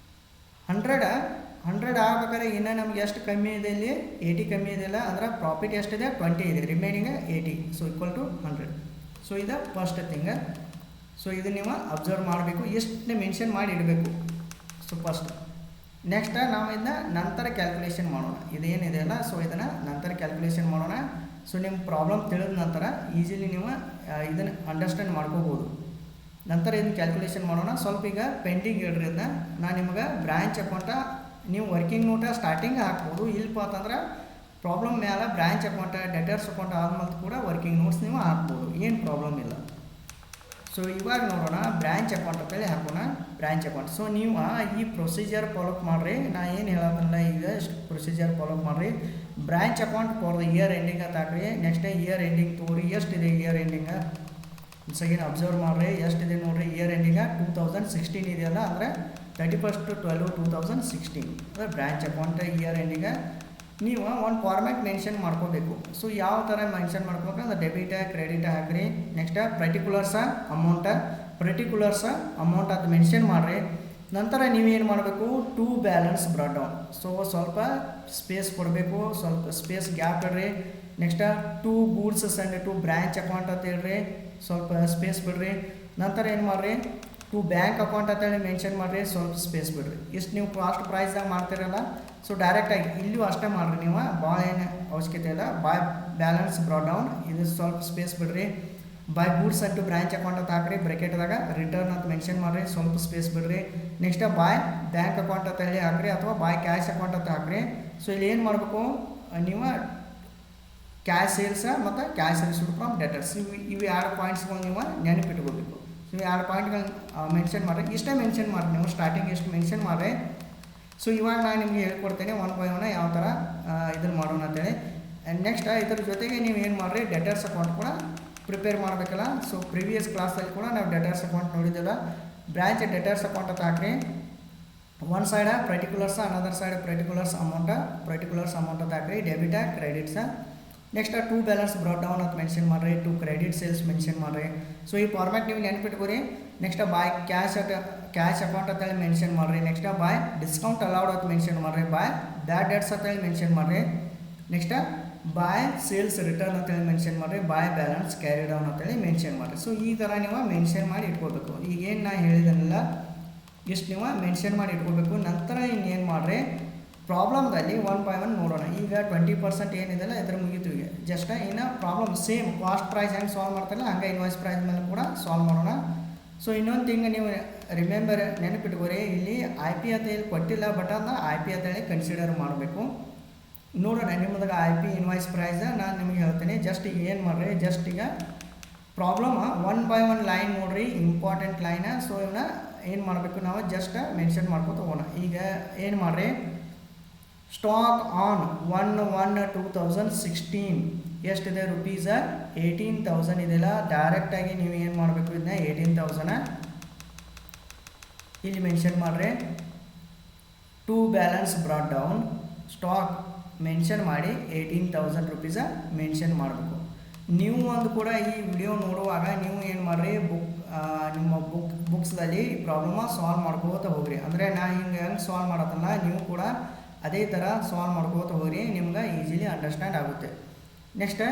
100 ಆಗ್ಬೇಕಾದ್ರೆ ಇನ್ನೂ ನಮ್ಗೆ ಎಷ್ಟು ಕಮ್ಮಿ ಇದೆ? ಇಲ್ಲಿ 80 ಕಮ್ಮಿ ಇದೆಯಲ್ಲ, ಅಂದ್ರೆ ಪ್ರಾಫಿಟ್ ಎಷ್ಟಿದೆ? 20 ಇದೆ, remaining 80. So equal to 100. So ಇದು ಫಸ್ಟ್ ಥಿಂಗ್. ಸೊ ಇದು ನೀವು ಅಬ್ಸರ್ವ್ ಮಾಡಬೇಕು, ಎಷ್ಟು ಮೆನ್ಷನ್ ಮಾಡಿ ಇಡಬೇಕು. ಸೊ ಫಸ್ಟ್ ನೆಕ್ಸ್ಟ್ ನಾವು ಇದನ್ನ ನಂತರ ಕ್ಯಾಲ್ಕುಲೇಷನ್ ಮಾಡೋಣ. ಇದೇನಿದೆಯಲ್ಲ, ಸೊ ಇದನ್ನು ನಂತರ ಕ್ಯಾಲ್ಕುಲೇಷನ್ ಮಾಡೋಣ. ಸೊ ನಿಮ್ಮ ಪ್ರಾಬ್ಲಮ್ ತಿಳಿದ ನಂತರ ಈಸಿಲಿ ನೀವು ಇದನ್ನು ಅಂಡರ್ಸ್ಟ್ಯಾಂಡ್ ಮಾಡ್ಕೋಬೋದು. ನಂತರ ಇದನ್ನು ಕ್ಯಾಲ್ಕುಲೇಷನ್ ಮಾಡೋಣ. ಸ್ವಲ್ಪ ಈಗ ಪೆಂಡಿಂಗ್ ಇಡ್ರಿ. ಇದನ್ನ ನಾನು ನಿಮಗೆ ಬ್ರ್ಯಾಂಚ್ ಅಕೌಂಟ ನೀವು ವರ್ಕಿಂಗ್ ನೋಟ ಸ್ಟಾರ್ಟಿಂಗ್ ಹಾಕ್ಬೋದು. ಇಲ್ಲಪ್ಪ ಅಂತಂದ್ರೆ ಪ್ರಾಬ್ಲಮ್ ಮೇಲೆ ಬ್ರ್ಯಾಂಚ್ ಅಕೌಂಟ ಡೆಟರ್ಸ್ ಅಕೌಂಟ್ ಆದ್ಮೇಲೆ ಕೂಡ ವರ್ಕಿಂಗ್ ನೋಟ್ಸ್ ನೀವು ಹಾಕ್ಬೋದು, ಏನು ಪ್ರಾಬ್ಲಮ್ ಇಲ್ಲ. ಸೊ ಇವಾಗ ನೋಡೋಣ ಬ್ರ್ಯಾಂಚ್ ಅಕೌಂಟ್ ಅಂತೇಳಿ ಹಾಕೋಣ. Branch account. ಸೊ ನೀವು ಈ ಪ್ರೊಸೀಜರ್ ಫಾಲೋಅಪ್ ಮಾಡಿರಿ. ನಾ ಏನು ಹೇಳೋದಲ್ಲ, ಈಗ ಪ್ರೊಸೀಜರ್ ಫಾಲೋಅಪ್ ಮಾಡಿರಿ. Branch account for the year ending ಅಂತ ಹಾಕ್ರಿ. ನೆಕ್ಸ್ಟ್ ಇಯರ್ ಎಂಡಿಂಗ್ ತೋರಿ, ಎಷ್ಟಿದೆ ಇಯರ್ ಎಂಡಿಂಗ ಸೆಕೆಂಡ್ ಅಬ್ಸರ್ವ್ ಮಾಡಿರಿ. ಎಷ್ಟಿದೆ ನೋಡಿರಿ ಇಯರ್ ಎಂಡಿಂಗ 2016 ಇದೆಯಲ್ಲ, ಅಂದರೆ 31/12/2016 ಅಂದರೆ ಬ್ರ್ಯಾಂಚ್ ಅಕೌಂಟ್ ಇಯರ್ ಎಂಡಿಂಗ ನೀವು ಒಂದು ಫಾರ್ಮ್ಯಾಟ್ ಮೆನ್ಷನ್ ಮಾಡ್ಕೋಬೇಕು. ಸೊ ಯಾವ ಥರ ಮೆನ್ಷನ್ ಮಾಡ್ಕೋಬೇಕಂದ್ರೆ ಡೆಬಿಟ ಕ್ರೆಡಿಟ್ ಹಾಕಿರಿ. ನೆಕ್ಸ್ಟ್ ಪರ್ಟಿಕ್ಯುಲರ್ಸ ಅಮೌಂಟ್ ಅದು ಮೆನ್ಷನ್ ಮಾಡಿರಿ. ನಂತರ ನೀವೇನು ಮಾಡಬೇಕು? To balance brought down. So ಸ್ವಲ್ಪ ಸ್ಪೇಸ್ ಕೊಡಬೇಕು, ಸ್ವಲ್ಪ ಸ್ಪೇಸ್ ಗ್ಯಾಪ್ ಇಡ್ರಿ. Next to goods send to branch account ಅಂತ ಹೇಳ್ರಿ, ಸ್ವಲ್ಪ ಸ್ಪೇಸ್ ಬಿಡ್ರಿ. ನಂತರ ಏನು ಮಾಡಿರಿ? ಟು ಬ್ಯಾಂಕ್ ಅಕೌಂಟ್ ಅಂತೇಳಿ ಮೆನ್ಷನ್ ಮಾಡಿರಿ, ಸ್ವಲ್ಪ ಸ್ಪೇಸ್ ಬಿಡ್ರಿ. ಇಷ್ಟು ನೀವು ಕಾಸ್ಟ್ ಪ್ರೈಸ್ದಾಗ ಮಾಡ್ತಿರಲ್ಲ, ಸೊ ಡೈರೆಕ್ಟಾಗಿ ಇಲ್ಲಿಯೂ ಅಷ್ಟೇ ಮಾಡಿರಿ. ನೀವು ಭಾಳ ಏನು ಅವಶ್ಯಕತೆ ಇಲ್ಲ. ಬೈ ಬ್ಯಾಲೆನ್ಸ್ ಬ್ರಾಟ್ ಡೌನ್, ಇದು ಸ್ವಲ್ಪ ಸ್ಪೇಸ್ ಬಿಡ್ರಿ. By goods and to branch account ಅಂತ ಹಾಕ್ರಿ, ಬ್ರೆಕೆಟ್ದಾಗ ರಿಟರ್ನ್ ಅಂತ ಮೆನ್ಷನ್ ಮಾಡಿರಿ, ಸ್ವಲ್ಪ ಸ್ಪೇಸ್ ಬಿಡ್ರಿ. ನೆಕ್ಸ್ಟ್ ಬಾಯ್ ಬ್ಯಾಂಕ್ ಅಕೌಂಟ್ ಅಂತ ಹೇಳಿ ಹಾಕ್ರಿ, ಅಥವಾ ಬಾಯ್ ಕ್ಯಾಶ್ ಅಕೌಂಟ್ ಅಂತ ಹಾಕ್ರಿ. ಸೊ ಇಲ್ಲಿ ಏನು ಮಾಡಬೇಕು ನೀವು? ಕ್ಯಾಶ್ ಸೇಲ್ಸ್ ಮತ್ತು ಕ್ಯಾಶ್ ರಿಸೀವ್ಡ್ ಫ್ರಮ್ ಡೆಟರ್ಸ್, ಇವು 2 ಪಾಯಿಂಟ್ಸ್ಗಳು ನೀವು ನೆನಪಿಟ್ಕೋಬೇಕು. ಸೊ 2 ಪಾಯಿಂಟ್ಗಳನ್ನ ಮೆನ್ಷನ್ ಮಾಡಿರಿ. ಇಷ್ಟೇ ಮೆನ್ಷನ್ ಮಾಡಿರಿ ನೀವು, ಸ್ಟಾರ್ಟಿಂಗ್ ಎಷ್ಟು ಮೆನ್ಷನ್ ಮಾಡಿರಿ. ಸೊ ಇವಾಗ ನಾನು ನಿಮಗೆ ಹೇಳ್ಕೊಡ್ತೇನೆ ಒನ್ ಬೈ ಒನ್ ಯಾವ ಥರ ಇದನ್ನು ಮಾಡೋಣ ಅಂತೇಳಿ. ನೆಕ್ಸ್ಟ್ ಇದ್ರ ಜೊತೆಗೆ ನೀವು ಏನು ಮಾಡಿರಿ? ಡೆಟರ್ಸ್ ಅಕೌಂಟ್ ಕೂಡ ಪ್ರಿಪೇರ್ ಮಾಡಬೇಕಲ್ಲ. ಸೊ ಪ್ರಿವಿಯಸ್ ಕ್ಲಾಸಲ್ಲಿ ಕೂಡ ನಾವು ಡೆಟರ್ಸ್ ಅಕೌಂಟ್ ನೋಡಿದ್ದೆಲ್ಲ. ಬ್ರ್ಯಾಂಚ್ ಡೆಟರ್ಸ್ ಅಕೌಂಟ್ ಅಂತ ಹಾಕ್ರಿ. One side particulars, another side particulars amount ಅಂತ ಹಾಕ್ರಿ. Debit credits. Next to balance brought down ಅಂತ ಮೆನ್ಷನ್ ಮಾಡಿರಿ, ಟು ಕ್ರೆಡಿಟ್ ಸೇಲ್ಸ್ ಮೆನ್ಷನ್ ಮಾಡಿರಿ. ಸೊ ಈ ಫಾರ್ಮ್ಯಾಟ್ ನೀವು ನೆನ್ಪಿಟ್ಕೋರಿ. ನೆಕ್ಸ್ಟ್ ಬಾಯ್ ಕ್ಯಾಶ್ ಅಕೌಂಟ್ ಅಂತೇಳಿ ಮೆನ್ಷನ್ ಮಾಡಿರಿ. ನೆಕ್ಸ್ಟ್ ಬಾಯ್ ಡಿಸ್ಕೌಂಟ್ ಅಲೌಡ್ ಅಂತ ಮೆನ್ಷನ್ ಮಾಡಿರಿ. ಬಾಯ್ ಬ್ಯಾಡ್ ಡೆಟ್ಸ್ ಅಂತೇಳಿ ಮೆನ್ಷನ್ ಮಾಡಿರಿ. ನೆಕ್ಸ್ಟ್ ಬಾಯ್ ಸೇಲ್ಸ್ ರಿಟರ್ನ್ ಅಂತೇಳಿ ಮೆನ್ಷನ್ ಮಾಡಿರಿ. ಬಾಯ್ ಬ್ಯಾಲೆನ್ಸ್ ಕ್ಯಾರಿ ಡೌನ್ ಅಂತೇಳಿ ಮೆನ್ಷನ್ ಮಾಡಿರಿ. ಸೊ ಈ ಥರ ನೀವು ಮೆನ್ಷನ್ ಮಾಡಿ ಇಟ್ಕೋಬೇಕು. ಈಗೇನು ನಾ ಹೇಳಿದನಲ್ಲ, ಇಷ್ಟು ನೀವು ಮೆನ್ಷನ್ ಮಾಡಿ ಇಟ್ಕೋಬೇಕು. ನಂತರ ಇನ್ನೇನು ಮಾಡಿರಿ? ಪ್ರಾಬ್ಲಮ್ದಲ್ಲಿ ಒನ್ ಬೈ ಒನ್ ನೋಡೋಣ. ಈಗ 20% ಏನಿದೆಲ್ಲ ಇದ್ರ ಮುಗಿತು. ಈಗ ಜಸ್ಟ್ ಇನ್ನು ಪ್ರಾಬ್ಲಮ್ ಸೇಮ್ ಕಾಸ್ಟ್ ಪ್ರೈಸ್ ಹೆಂಗೆ ಸಾಲ್ವ್ ಮಾಡ್ತಾರಲ್ಲ ಹಂಗೆ ಇನ್ವಾಯ್ಸ್ ಪ್ರೈಸ್ ಮೇಲೆ ಕೂಡ ಸಾಲ್ವ್ ಮಾಡೋಣ. ಸೊ ಇನ್ನೊಂದು ಥಿಂಗ್ ನೀವು ರಿಮೆಂಬರ್ ನೆನಪಿಟ್ಕೋರಿ, ಇಲ್ಲಿ IP ಅಂತ ಹೇಳಿ ಕೊಟ್ಟಿಲ್ಲ, ಬಟ್ ಅದನ್ನ IP ಅಂತ ಹೇಳಿ ಕನ್ಸಿಡರ್ ಮಾಡಬೇಕು. ನೋಡೋಣ ನಿಮ್ಮದಾಗ ಐ ಪಿ ಇನ್ವಾಯ್ಸ್ ಪ್ರೈಸ್ ನಾನು ನಿಮಗೆ ಹೇಳ್ತೀನಿ. ಜಸ್ಟ್ ಈಗ ಏನು ಮಾಡಿರಿ, ಜಸ್ಟ್ ಈಗ problem one by one line ನೋಡಿರಿ, ಇಂಪಾರ್ಟೆಂಟ್ ಲೈನ್. ಸೊ ಇವನ್ನ ಏನು ಮಾಡಬೇಕು ನಾವು ಜಸ್ಟ್ ಮೆನ್ಷನ್ ಮಾಡ್ಕೊತ ಹೋಗೋಣ. ಈಗ ಏನು ಮಾಡಿರಿ, ಸ್ಟಾಕ್ ಆನ್ 1/1/2016 ಎಷ್ಟಿದೆ ರುಪೀಸ್ 18,000 ಇದೆಲ್ಲ. ಡೈರೆಕ್ಟಾಗಿ ನೀವು ಏನು ಮಾಡಬೇಕು, ಇದನ್ನ 18,000 ಇಲ್ಲಿ ಮೆನ್ಷನ್ ಮಾಡಿರಿ. To balance brought down stock mention ಮಾಡಿ 18,000 ರುಪೀಸ ಮೆನ್ಷನ್ ಮಾಡಬೇಕು. ನೀವು ಒಂದು ಕೂಡ ಈ ವಿಡಿಯೋ ನೋಡುವಾಗ ನೀವು ಏನು ಮಾಡಿರಿ, ನಿಮ್ಮ ಬುಕ್ಸ್ದಲ್ಲಿ ಪ್ರಾಬ್ಲಮ ಸಾಲ್ವ್ ಮಾಡ್ಕೋತ ಹೋಗ್ರಿ. ಅಂದರೆ ನಾ ಹೆಂಗೆ ಸಾಲ್ವ್ ಮಾಡತ್ತಲ್ಲ, ನೀವು ಕೂಡ ಅದೇ ಥರ ಸಾಲ್ವ್ ಮಾಡ್ಕೋತ ಹೋಗ್ರಿ, ನಿಮ್ಗೆ ಈಸಿಲಿ ಅಂಡರ್ಸ್ಟ್ಯಾಂಡ್ ಆಗುತ್ತೆ. ನೆಕ್ಸ್ಟ್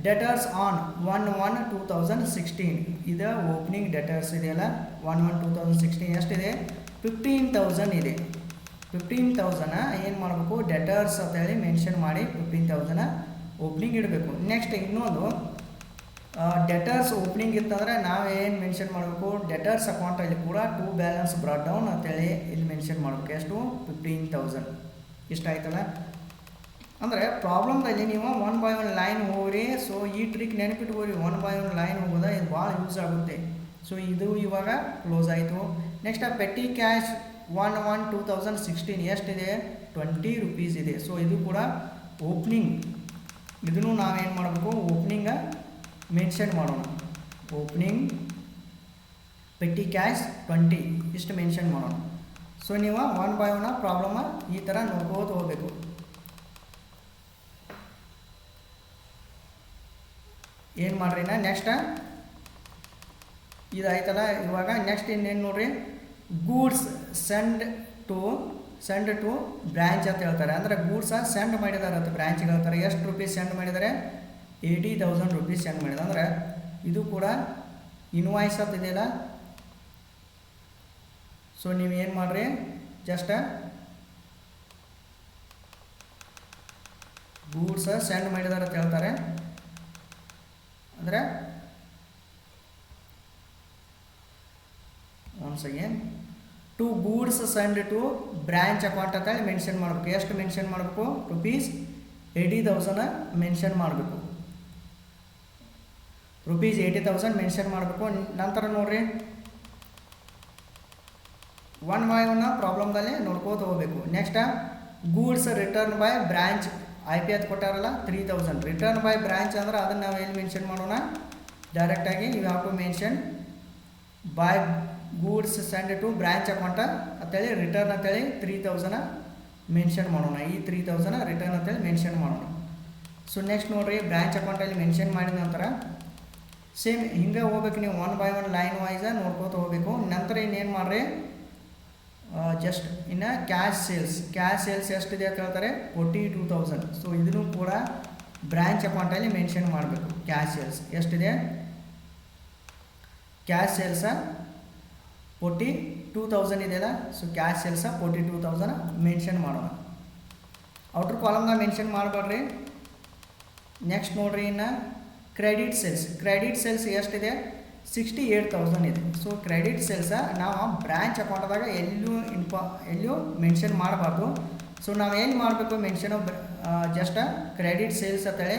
ಡೆಟರ್ಸ್ ಆನ್ 1/1/2016 ಇದು ಓಪನಿಂಗ್ ಡೆಟರ್ಸ್ ಇದೆಯಲ್ಲ, 1/1/2016 ಎಷ್ಟಿದೆ, 15,000 ಇದೆ. 15,000 ಏನು ಮಾಡಬೇಕು, ಡೆಟರ್ಸ್ ಅಂತೇಳಿ ಮೆನ್ಷನ್ ಮಾಡಿ 15,000 ಓಪನಿಂಗ್ ಇಡಬೇಕು. ನೆಕ್ಸ್ಟ್ ಇನ್ನೊಂದು ಡೆಟರ್ಸ್ ಓಪನಿಂಗ್ ಇತ್ತಂದರೆ ನಾವು ಏನು ಮೆನ್ಷನ್ ಮಾಡಬೇಕು, ಡೆಟರ್ಸ್ ಅಕೌಂಟಲ್ಲಿ ಕೂಡ ಟು ಬ್ಯಾಲೆನ್ಸ್ ಬ್ರಾಟ್ ಡೌನ್ ಅಂತೇಳಿ ಇಲ್ಲಿ ಮೆನ್ಷನ್ ಮಾಡಬೇಕು. ಎಷ್ಟು, 15,000. ಇಷ್ಟ ಆಯ್ತಲ್ಲ. ಅಂದರೆ ಪ್ರಾಬ್ಲಮ್ದಲ್ಲಿ ನೀವು ಒನ್ ಬೈ ಒನ್ ಲೈನ್ ಹೋಗ್ರಿ. ಸೊ ಈ ಟ್ರಿಕ್ ನೆನಪಿಟ್ಕೋರಿ, ಒನ್ ಬೈ ಒನ್ ಲೈನ್ ಹೋಗೋದ ಇದು ಭಾಳ ಯೂಸ್ ಆಗುತ್ತೆ. ಸೊ ಇದು ಇವಾಗ ಕ್ಲೋಸ್ ಆಯಿತು. ನೆಕ್ಸ್ಟ್ ಪೆಟ್ಟಿ ಕ್ಯಾಶ್ 1/1/2016 ಎಷ್ಟಿದೆ, 20 ರುಪೀಸ್ ಇದೆ. ಸೊ ಇದು ಕೂಡ ಓಪನಿಂಗ್, ಇದನ್ನು ನಾವೇನು ಮಾಡಬೇಕು, ಓಪನಿಂಗ ಮೆನ್ಷನ್ ಮಾಡೋಣ. ಓಪನಿಂಗ್ ಪೆಟ್ಟಿ ಕ್ಯಾಶ್ 20 ಇಷ್ಟು ಮೆನ್ಷನ್ ಮಾಡೋಣ. ಸೊ ನೀವು ಒನ್ ಬೈ ಒನ್ ಪ್ರಾಬ್ಲಮ ಈ ಥರ ನೋಡ್ಕೋತ ಹೋಗಬೇಕು. ಏನು ಮಾಡ್ರಿ ನಾ ನೆಕ್ಸ್ಟ್ ಇದಾಯ್ತಲ್ಲ. ಇವಾಗ ನೆಕ್ಸ್ಟ್ ಇನ್ನೇನು ನೋಡ್ರಿ, ಗೂಡ್ಸ್ ಸೆಂಡ್ ಟು ಬ್ರ್ಯಾಂಚ್ ಅಂತ ಹೇಳ್ತಾರೆ. ಅಂದರೆ ಗೂಡ್ಸ ಸೆಂಡ್ ಮಾಡಿದ್ದಾರೆ ಅಂತ ಬ್ರ್ಯಾಂಚ್ಗೆ ಹೇಳ್ತಾರೆ. ಎಷ್ಟು ರುಪೀಸ್ ಸೆಂಡ್ ಮಾಡಿದ್ದಾರೆ, 80,000 ರುಪೀಸ್ ಸೆಂಡ್ ಮಾಡಿದ್ದಾರೆ. ಅಂದರೆ ಇದು ಕೂಡ ಇನ್ವಾಯ್ಸ್ ಅಂತ ಇದೆಯಲ್ಲ. ಸೊ ನೀವು ಏನು ಮಾಡಿರಿ, ಜಸ್ಟ್ ಗೂಡ್ಸ ಸೆಂಡ್ ಮಾಡಿದ್ದಾರೆ ಅಂತ ಹೇಳ್ತಾರೆ. ಅಂದರೆ once again to goods send to branch account ಅಂತ ಹೇಳಿ ಮೆನ್ಷನ್ ಮಾಡಬೇಕು. ಎಷ್ಟು ಮೆನ್ಷನ್ ಮಾಡಬೇಕು, ರುಪೀಸ್ 80,000 ಮೆನ್ಷನ್ ಮಾಡಬೇಕು. ರುಪೀಸ್ 80,000 ಮೆನ್ಷನ್ ಮಾಡಬೇಕು. ನಂತರ ನೋಡ್ರಿ ಒನ್ ಬೈ ಒನ್ ಪ್ರಾಬ್ಲಮ್ದಲ್ಲಿ ನೋಡ್ಕೋತ ಹೋಗ್ಬೇಕು. Next goods return by branch I P ಅದು ಕೊಟ್ಟಾರಲ್ಲ 3,000. ರಿಟರ್ನ್ ಬೈ ಬ್ರಾಂಚ್ ಅಂದ್ರೆ ಅದನ್ನು ನಾವು ಎಲ್ಲಿ ಮೆನ್ಷನ್ ಮಾಡೋಣ, ಡೈರೆಕ್ಟಾಗಿ you have to mention by goods send to branch account ಅಂತೇಳಿ ರಿಟರ್ನ್ ಅಂತೇಳಿ 3,000 ಮೆನ್ಷನ್ ಮಾಡೋಣ. ಈ 3,000 ರಿಟರ್ನ್ ಅಂತೇಳಿ ಮೆನ್ಷನ್ ಮಾಡೋಣ. ಸೊ ನೆಕ್ಸ್ಟ್ ನೋಡಿರಿ, ಬ್ರಾಂಚ್ ಅಕೌಂಟಲ್ಲಿ ಮೆನ್ಷನ್ ಮಾಡಿದ ನಂತರ ಸೇಮ್ ಹಿಂಗೆ ಹೋಗ್ಬೇಕು. ನೀವು one by one line wise ನೋಡ್ಕೋತ ಹೋಗಬೇಕು. ನಂತರ ಇನ್ನೇನು ಮಾಡಿರಿ, ಜಸ್ಟ್ ಇನ್ನು ಕ್ಯಾಶ್ ಸೇಲ್ಸ್ ಎಷ್ಟಿದೆ ಅಂತ ಹೇಳ್ತಾರೆ, 42,000. ಸೊ ಇದನ್ನು ಕೂಡ ಬ್ರಾಂಚ್ ಅಕೌಂಟಲ್ಲಿ ಮೆನ್ಷನ್ ಮಾಡಬೇಕು. ಕ್ಯಾಶ್ ಸೇಲ್ಸ್ ಎಷ್ಟಿದೆ, ಕ್ಯಾಶ್ ಸೇಲ್ಸ 42,000 ಇದೆಯಲ್ಲ. ಸೊ ಕ್ಯಾಶ್ ಸೇಲ್ಸ 42,000 ಮೆನ್ಷನ್ ಮಾಡೋಣ. ಔಟ್ರ್ ಕಾಲಮ್ನ ಮೆನ್ಷನ್ ಮಾಡಬೇಡ್ರಿ. ನೆಕ್ಸ್ಟ್ ನೋಡ್ರಿ, ಇನ್ನು ಕ್ರೆಡಿಟ್ ಸೇಲ್ಸ್ ಎಷ್ಟಿದೆ, 68,000 ಇದೆ. ಸೊ ಕ್ರೆಡಿಟ್ ಸೇಲ್ಸ ನಾವು ಬ್ರಾಂಚ್ ಅಕೌಂಟ್ದಾಗ ಎಲ್ಲೂ ಮೆನ್ಷನ್ ಮಾಡಬಾರ್ದು. ಸೊ ನಾವು ಏನು ಮಾಡಬೇಕು, ಮೆನ್ಷನು ಜಸ್ಟ್ ಕ್ರೆಡಿಟ್ ಸೇಲ್ಸ್ ಅಂತೇಳಿ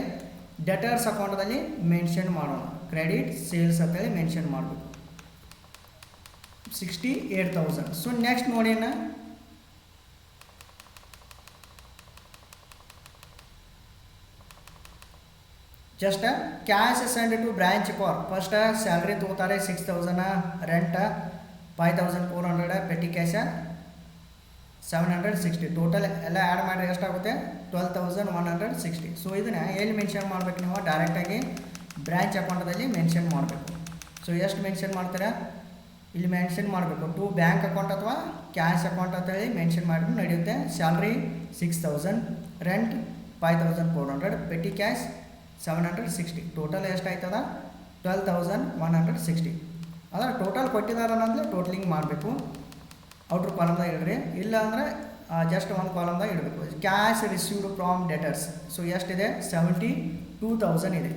ಡೆಟರ್ಸ್ ಅಕೌಂಟದಲ್ಲಿ ಮೆನ್ಷನ್ ಮಾಡೋಣ. ಕ್ರೆಡಿಟ್ ಸೇಲ್ಸ್ ಅಂತೇಳಿ ಮೆನ್ಷನ್ ಮಾಡಬೇಕು, 68,000. ಸೊ ನೆಕ್ಸ್ಟ್ ನೋಡಿ, just cash send to branch for first salary ತೊಗೋತಾರೆ 6,000, ರೆಂಟ್ 5,400, ಪೆಟ್ಟಿ ಕ್ಯಾಶ 760. ಟೋಟಲ್ ಎಲ್ಲ ಆ್ಯಡ್ ಮಾಡಿ ಎಷ್ಟಾಗುತ್ತೆ, 12,160. ಸೊ ಇದನ್ನು ಎಲ್ಲಿ ಮೆನ್ಷನ್ ಮಾಡಬೇಕು, ನೀವು ಡೈರೆಕ್ಟಾಗಿ ಬ್ರಾಂಚ್ ಅಕೌಂಟದಲ್ಲಿ ಮೆನ್ಷನ್ ಮಾಡಬೇಕು. ಸೊ ಎಷ್ಟು ಮೆನ್ಷನ್ ಮಾಡ್ತೀರಾ, ಇಲ್ಲಿ ಮೆನ್ಷನ್ ಮಾಡಬೇಕು. ಟು ಬ್ಯಾಂಕ್ ಅಕೌಂಟ್ ಅಥವಾ ಕ್ಯಾಶ್ ಅಕೌಂಟ್ ಅಂತೇಳಿ ಮೆನ್ಷನ್ ಮಾಡಿದ್ರು ನಡೆಯುತ್ತೆ. Salary 6,000, rent 5,400, petty cash 760. Total ಎಷ್ಟಾಯ್ತದ, 12,160. ಅದರ ಟೋಟಲ್ ಕೊಟ್ಟಿದ್ದಾರೆ ಅಂದರೆ ಟೋಟಲಿಂಗ್ ಮಾಡಬೇಕು. ಔಟ್ರ್ ಕಾಲಮ್ದಾಗ ಇಡ್ರಿ, ಇಲ್ಲ ಅಂದರೆ ಜಸ್ಟ್ ಒಂದು ಕಾಲಮ್ದಾಗ ಇಡಬೇಕು. Cash received from debtors so ಎಷ್ಟಿದೆ, 72,000 ಇದೆ.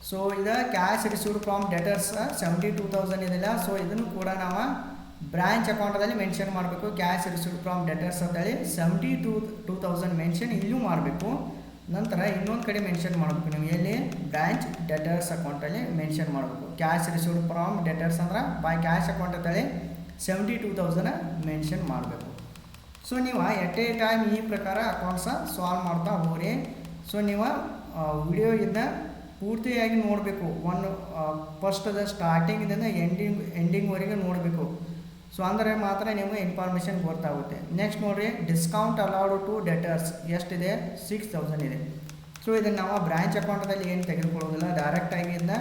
ಸೊ ಇದು ಕ್ಯಾಶ್ ರಿಸೀವ್ಡ್ ಫ್ರಾಮ್ ಡೆಟರ್ಸ್ 72,000 ಇದೆಲ್ಲ. ಸೊ ಇದನ್ನು ಕೂಡ ನಾವು ಬ್ರಾಂಚ್ ಅಕೌಂಟದಲ್ಲಿ ಮೆನ್ಷನ್ ಮಾಡಬೇಕು. ಕ್ಯಾಶ್ ರಿಸೀವ್ಡ್ ಫ್ರಮ್ ಡೆಟರ್ಸ್ ಅಂತೇಳಿ 72,000 ಮೆನ್ಷನ್ ಇಲ್ಲೂ ಮಾಡಬೇಕು. ನಂತರ ಇನ್ನೊಂದು ಕಡೆ ಮೆನ್ಷನ್ ಮಾಡಬೇಕು, ನೀವು ಎಲ್ಲಿ ಬ್ರಾಂಚ್ ಡೆಟರ್ಸ್ ಅಕೌಂಟಲ್ಲಿ ಮೆನ್ಷನ್ ಮಾಡಬೇಕು. ಕ್ಯಾಶ್ ರಿಸೀವ್ಡ್ ಫ್ರಮ್ ಡೆಟರ್ಸ್ ಅಂದ್ರೆ ಬೈ ಕ್ಯಾಶ್ ಅಕೌಂಟ್ ಅಂತೇಳಿ 72,000 ಮೆನ್ಷನ್ ಮಾಡಬೇಕು. ಸೊ ನೀವು ಎಟ್ ಎ ಟೈಮ್ ಈ ಪ್ರಕಾರ ಅಕೌಂಟ್ಸ ಸಾಲ್ವ್ ಮಾಡ್ತಾ ಹೋಗ್ರಿ. ಸೊ ನೀವು ವಿಡಿಯೋ ಇದನ್ನ ಪೂರ್ತಿಯಾಗಿ ನೋಡಬೇಕು. ಫಸ್ಟದ ಸ್ಟಾರ್ಟಿಂಗಿಂದ ಎಂಡಿಂಗ್ವರೆಗೆ ನೋಡಬೇಕು. ಸೊ ಅಂದರೆ ಮಾತ್ರ ನಿಮಗೆ ಇನ್ಫಾರ್ಮೇಷನ್ ಗೊತ್ತಾಗುತ್ತೆ. ನೆಕ್ಸ್ಟ್ ನೋಡಿರಿ, ಡಿಸ್ಕೌಂಟ್ ಅಲೌಡ್ ಟು ಡೆಟರ್ಸ್ ಎಷ್ಟಿದೆ, 6,000 ಇದೆ. ಸೊ ಇದನ್ನು ನಾವು ಬ್ರಾಂಚ್ ಅಕೌಂಟದಲ್ಲಿ ಏನು ತೆಗೆದುಕೊಳ್ಳೋದಿಲ್ಲ, ಡೈರೆಕ್ಟಾಗಿ ಇದನ್ನ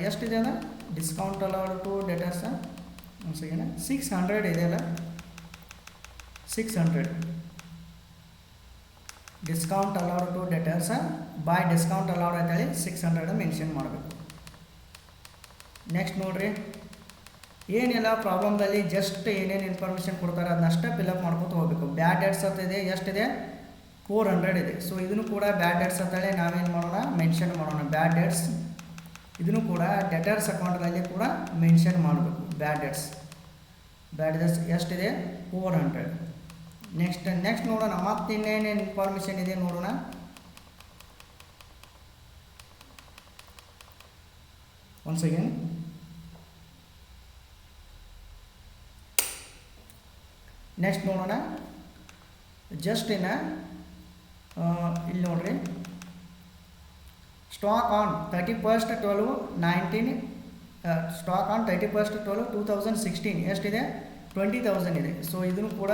ಎಷ್ಟಿದೆ ಅಲ್ಲ ಡಿಸ್ಕೌಂಟ್ ಅಲೌಡ್ ಟು ಡೆಟರ್ಸ್ ಒಂದ್ಸಲ 600 ಇದೆ ಅಲ್ಲ, 600 discount allowed to debtors by discount allowed ಅಂತೇಳಿ 600 ಮೆನ್ಷನ್ ಮಾಡಬೇಕು. ನೆಕ್ಸ್ಟ್ ನೋಡಿರಿ, ಏನಿಲ್ಲ ಪ್ರಾಬ್ಲಮ್ದಲ್ಲಿ ಜಸ್ಟ್ ಏನೇನು ಇನ್ಫಾರ್ಮೇಷನ್ ಕೊಡ್ತಾರೆ ಅದನ್ನಷ್ಟೇ ಫಿಲಪ್ ಮಾಡ್ಕೊತ ಹೋಗಬೇಕು. ಬ್ಯಾಡ್ ಡೆಟ್ಸ್ ಅಂತ ಇದೆ, ಎಷ್ಟಿದೆ 400 ಇದೆ. ಸೊ ಇದನ್ನು ಕೂಡ ಬ್ಯಾಡ್ ಡೆಟ್ಸ್ ಅಂತೇಳಿ ನಾವೇನು ಮಾಡೋಣ ಮೆನ್ಷನ್ ಮಾಡೋಣ. ಬ್ಯಾಡ್ ಡೆಟ್ಸ್ ಇದನ್ನು ಕೂಡ ಡೆಟರ್ಸ್ ಅಕೌಂಟಲ್ಲಿ ಕೂಡ ಮೆನ್ಷನ್ ಮಾಡಬೇಕು. ಬ್ಯಾಡ್ ಡೆಟ್ಸ್ ಎಷ್ಟಿದೆ 400. ನೆಕ್ಸ್ಟ್ ನೋಡೋಣ, ಮತ್ತೆ ಇನ್ನೇನೇನು ಇನ್ಫಾರ್ಮೇಷನ್ ಇದೆ ನೋಡೋಣ. ಒನ್ಸ್ ಅಗೇನ್ ನೆಕ್ಸ್ಟ್ ನೋಡೋಣ. ಜಸ್ಟ್ ಇಲ್ಲಿ ನೋಡ್ರಿ, ಸ್ಟಾಕ್ ಆನ್ 31/12/19 ಸ್ಟಾಕ್ ಆನ್ 31/12/2016 ಎಷ್ಟಿದೆ 20,000 ಇದೆ. ಸೊ ಇದನ್ನು ಕೂಡ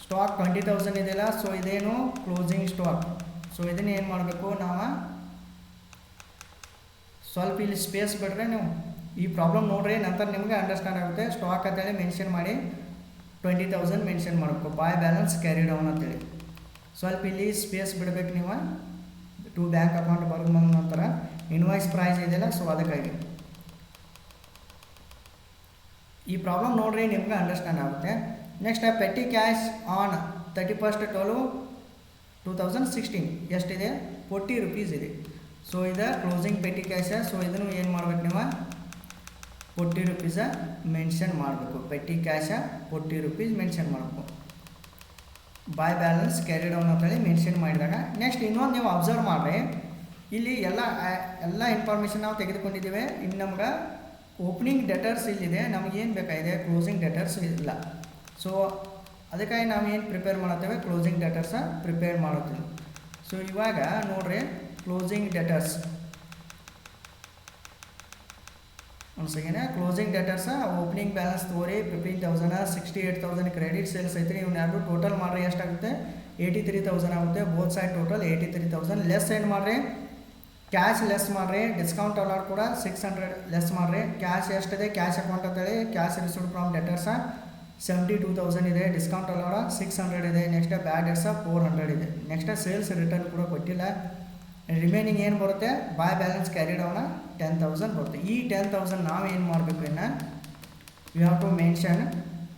ಸ್ಟಾಕ್ 20,000 ಇದೆಯಲ್ಲ, ಸೊ ಇದೇನು ಕ್ಲೋಸಿಂಗ್ ಸ್ಟಾಕ್. ಸೊ ಇದನ್ನು ಏನು ಮಾಡಬೇಕು ನಾವು ಸ್ವಲ್ಪ ಇಲ್ಲಿ ಸ್ಪೇಸ್ ಬಿಡ್ರೆ ನೀವು ಈ ಪ್ರಾಬ್ಲಮ್ ನೋಡ್ರಿ, ನಂತರ ನಿಮಗೆ ಅಂಡರ್ಸ್ಟ್ಯಾಂಡ್ ಆಗುತ್ತೆ. ಸ್ಟಾಕ್ ಅಂತೇಳಿ ಮೆನ್ಷನ್ ಮಾಡಿ 20,000 ಮೆನ್ಷನ್ ಮಾಡಬೇಕು. ಬೈ ಬ್ಯಾಲೆನ್ಸ್ ಕ್ಯಾರಿ ಡೌನ್ ಅಂತೇಳಿ ಸ್ವಲ್ಪ ಇಲ್ಲಿ ಸ್ಪೇಸ್ ಬಿಡಬೇಕು ನೀವು. ಟು ಬ್ಯಾಂಕ್ ಅಕೌಂಟ್ ಬರೆದು ಬಂದ ನಂತರ ಇನ್ವಾಯ್ಸ್ ಪ್ರೈಸ್ ಇದೆಯಲ್ಲ, ಸೊ ಅದಕ್ಕಾಗಿ ಈ ಪ್ರಾಬ್ಲಮ್ ನೋಡ್ರಿ ನಿಮ್ಗೆ ಅಂಡರ್ಸ್ಟ್ಯಾಂಡ್ ಆಗುತ್ತೆ. ನೆಕ್ಸ್ಟ್ ಪೆಟ್ಟಿ ಕ್ಯಾಶ್ ಆನ್ 31/12/2016 ಎಷ್ಟಿದೆ 40 ರೂಪೀಸ್ ಇದೆ. ಸೊ ಇದು ಕ್ಲೋಸಿಂಗ್ ಪೆಟ್ಟಿ ಕ್ಯಾಶ. ಸೊ ಇದನ್ನು ಏನು ಮಾಡ್ಬೇಕು ನೀವು 40 ರೂಪೀಸ ಮೆನ್ಷನ್ ಮಾಡಬೇಕು. ಪೆಟ್ಟಿ ಕ್ಯಾಶ 40 ರೂಪೀಸ್ ಮೆನ್ಷನ್ ಮಾಡಬೇಕು. ಬೈ ಬ್ಯಾಲೆನ್ಸ್ ಕ್ಯಾರಿ ಡೌನ್ ಅಂತೇಳಿ ಮೆನ್ಷನ್ ಮಾಡಿದಾಗ ನೆಕ್ಸ್ಟ್ ಇನ್ನೊಂದು ನೀವು ಅಬ್ಸರ್ವ್ ಮಾಡಿರಿ, ಇಲ್ಲಿ ಎಲ್ಲ ಇನ್ಫಾರ್ಮೇಷನ್ ನಾವು ತೆಗೆದುಕೊಂಡಿದ್ದೇವೆ. ಇನ್ನು ನಮ್ಗೆ ಓಪನಿಂಗ್ ಡೆಟರ್ಸ್ ಇಲ್ಲಿದೆ, ನಮಗೇನು ಬೇಕಾಗಿದೆ ಕ್ಲೋಸಿಂಗ್ ಡೆಟರ್ಸ್ ಇಲ್ಲ. ಸೊ ಅದಕ್ಕಾಗಿ ನಾವು ಏನು ಪ್ರಿಪೇರ್ ಮಾಡುತ್ತೇವೆ, ಕ್ಲೋಸಿಂಗ್ ಡೆಟರ್ಸ ಪ್ರಿಪೇರ್ ಮಾಡುತ್ತೀವಿ. ಸೊ ಇವಾಗ ನೋಡ್ರಿ, ಕ್ಲೋಸಿಂಗ್ ಡೆಟರ್ಸ್ ಒಂದ್ಸಲ ಕ್ಲೋಸಿಂಗ್ ಡೆಟರ್ಸ ಓಪನಿಂಗ್ ಬ್ಯಾಲೆನ್ಸ್ ತೋರಿ 15,000 68,000 ಕ್ರೆಡಿಟ್ ಸೇಲ್ಸ್ ಐತ್ರಿ. ಇವ್ನ ಎರಡು ಟೋಟಲ್ ಮಾಡಿರಿ ಎಷ್ಟಾಗುತ್ತೆ 83,000 ಆಗುತ್ತೆ. Both side total 83,000. ಲೆಸ್ ಏನು ಮಾಡಿರಿ, ಕ್ಯಾಶ್ ಲೆಸ್ ಮಾಡಿರಿ. ಡಿಸ್ಕೌಂಟ್ ಅಲೌಡ್ ಕೂಡ 600 ಲೆಸ್ ಮಾಡಿರಿ. ಕ್ಯಾಶ್ ಎಷ್ಟಿದೆ, ಕ್ಯಾಶ್ ಅಕೌಂಟ್ ಅಂತೇಳಿ ಕ್ಯಾಶ್ ರಿಸೀವ್ಡ್ ಫ್ರಮ್ ಡೆಟರ್ಸ 72,000 ಇದೆ. ಡಿಸ್ಕೌಂಟ್ ಅಲೌಡ 600 ಇದೆ. ನೆಕ್ಸ್ಟ್ ಬ್ಯಾಡ್ ಡೆಟ್ಸ 400 ಇದೆ. ನೆಕ್ಸ್ಟ್ ಸೇಲ್ಸ್ ರಿಟರ್ನ್ ಕೂಡ ಕೊಟ್ಟಿಲ್ಲ. ರಿಮೈನಿಂಗ್ ಏನು ಬರುತ್ತೆ, ಬೈ ಬ್ಯಾಲೆನ್ಸ್ ಕ್ಯಾರಿ ಡೌನ 10,000 ಬರುತ್ತೆ. ಈ 10,000 ನಾವು ಏನು ಮಾಡಬೇಕು, ಇನ್ನು ಯು ಹ್ಯಾವ್ ಟು ಮೆನ್ಷನ್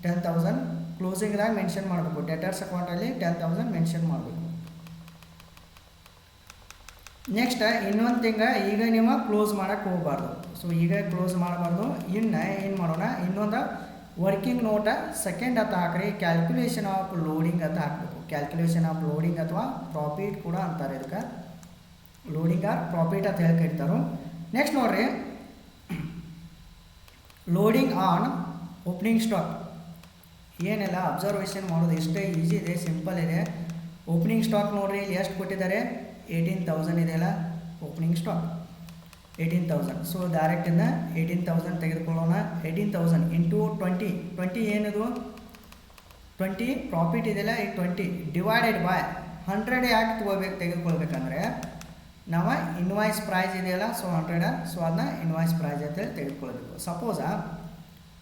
10,000 ಕ್ಲೋಸಿಂಗ್ದಾಗ ಮೆನ್ಷನ್ ಮಾಡಬೇಕು. ಡೆಟರ್ಸ್ ಅಕೌಂಟಲ್ಲಿ 10,000 ಮೆನ್ಷನ್ ಮಾಡಬೇಕು. ನೆಕ್ಸ್ಟ್ ಇನ್ನೊಂದು ತಿಂಗ, ಈಗ ನೀವು ಕ್ಲೋಸ್ ಮಾಡೋಕ್ಕೆ ಹೋಗಬಾರ್ದು. ಸೊ ಈಗ ಕ್ಲೋಸ್ ಮಾಡಬಾರ್ದು. ಇನ್ನು ಏನು ಮಾಡೋಣ, ಇನ್ನೊಂದು ವರ್ಕಿಂಗ್ ನೋಟ ಸೆಕೆಂಡ್ ಅಂತ ಹಾಕ್ರಿ. ಕ್ಯಾಲ್ಕುಲೇಷನ್ ಆಫ್ ಲೋಡಿಂಗ್ ಅಂತ ಹಾಕಬೇಕು. ಕ್ಯಾಲ್ಕುಲೇಷನ್ ಆಫ್ ಲೋಡಿಂಗ್ ಅಥವಾ ಪ್ರಾಫಿಟ್ ಕೂಡ ಅಂತಾರೆ ಇದಕ್ಕೆ. ಲೋಡಿಂಗ್ ಆರ್ ಪ್ರಾಫಿಟ್ ಅಂತ ಹೇಳಿ ಕರೀತಾರೆ. ನೆಕ್ಸ್ಟ್ ನೋಡ್ರಿ, ಲೋಡಿಂಗ್ ಆನ್ ಓಪನಿಂಗ್ ಸ್ಟಾಕ್ ಏನೆಲ್ಲ ಅಬ್ಸರ್ವೇಷನ್ ಮಾಡೋದು ಎಷ್ಟೇ ಈಸಿ ಇದೆ, ಸಿಂಪಲ್ ಇದೆ. ಓಪನಿಂಗ್ ಸ್ಟಾಕ್ ನೋಡ್ರಿ, ಇಲ್ಲಿ ಎಷ್ಟು ಕೊಟ್ಟಿದ್ದಾರೆ 18,000 ಇದೆಯಲ್ಲ ಓಪನಿಂಗ್ ಸ್ಟಾಕ್ 18,000. ಸೊ ಡೈರೆಕ್ಟಿಂದ 18,000 ತೆಗೆದುಕೊಳ್ಳೋಣ. 18,000 ಇಂಟು 20 ಏನದು 20 ಪ್ರಾಫಿಟ್ ಇದೆಯಲ್ಲ, ಈ 20 ಡಿವೈಡೆಡ್ ಬೈ 100 ಯಾಕೆ ತೆಗೆದುಕೊಳ್ಬೇಕಂದ್ರೆ ನಾವು ಇನ್ವಾಯ್ಸ್ ಪ್ರೈಸ್ ಇದೆಯಲ್ಲ, ಸೊ 100. ಸೊ ಅದನ್ನ ಇನ್ವಾಯ್ಸ್ ಪ್ರೈಸ್ ಅಂತೇಳಿ ತೆಗೆದುಕೊಳ್ಬೇಕು. ಸಪೋಸ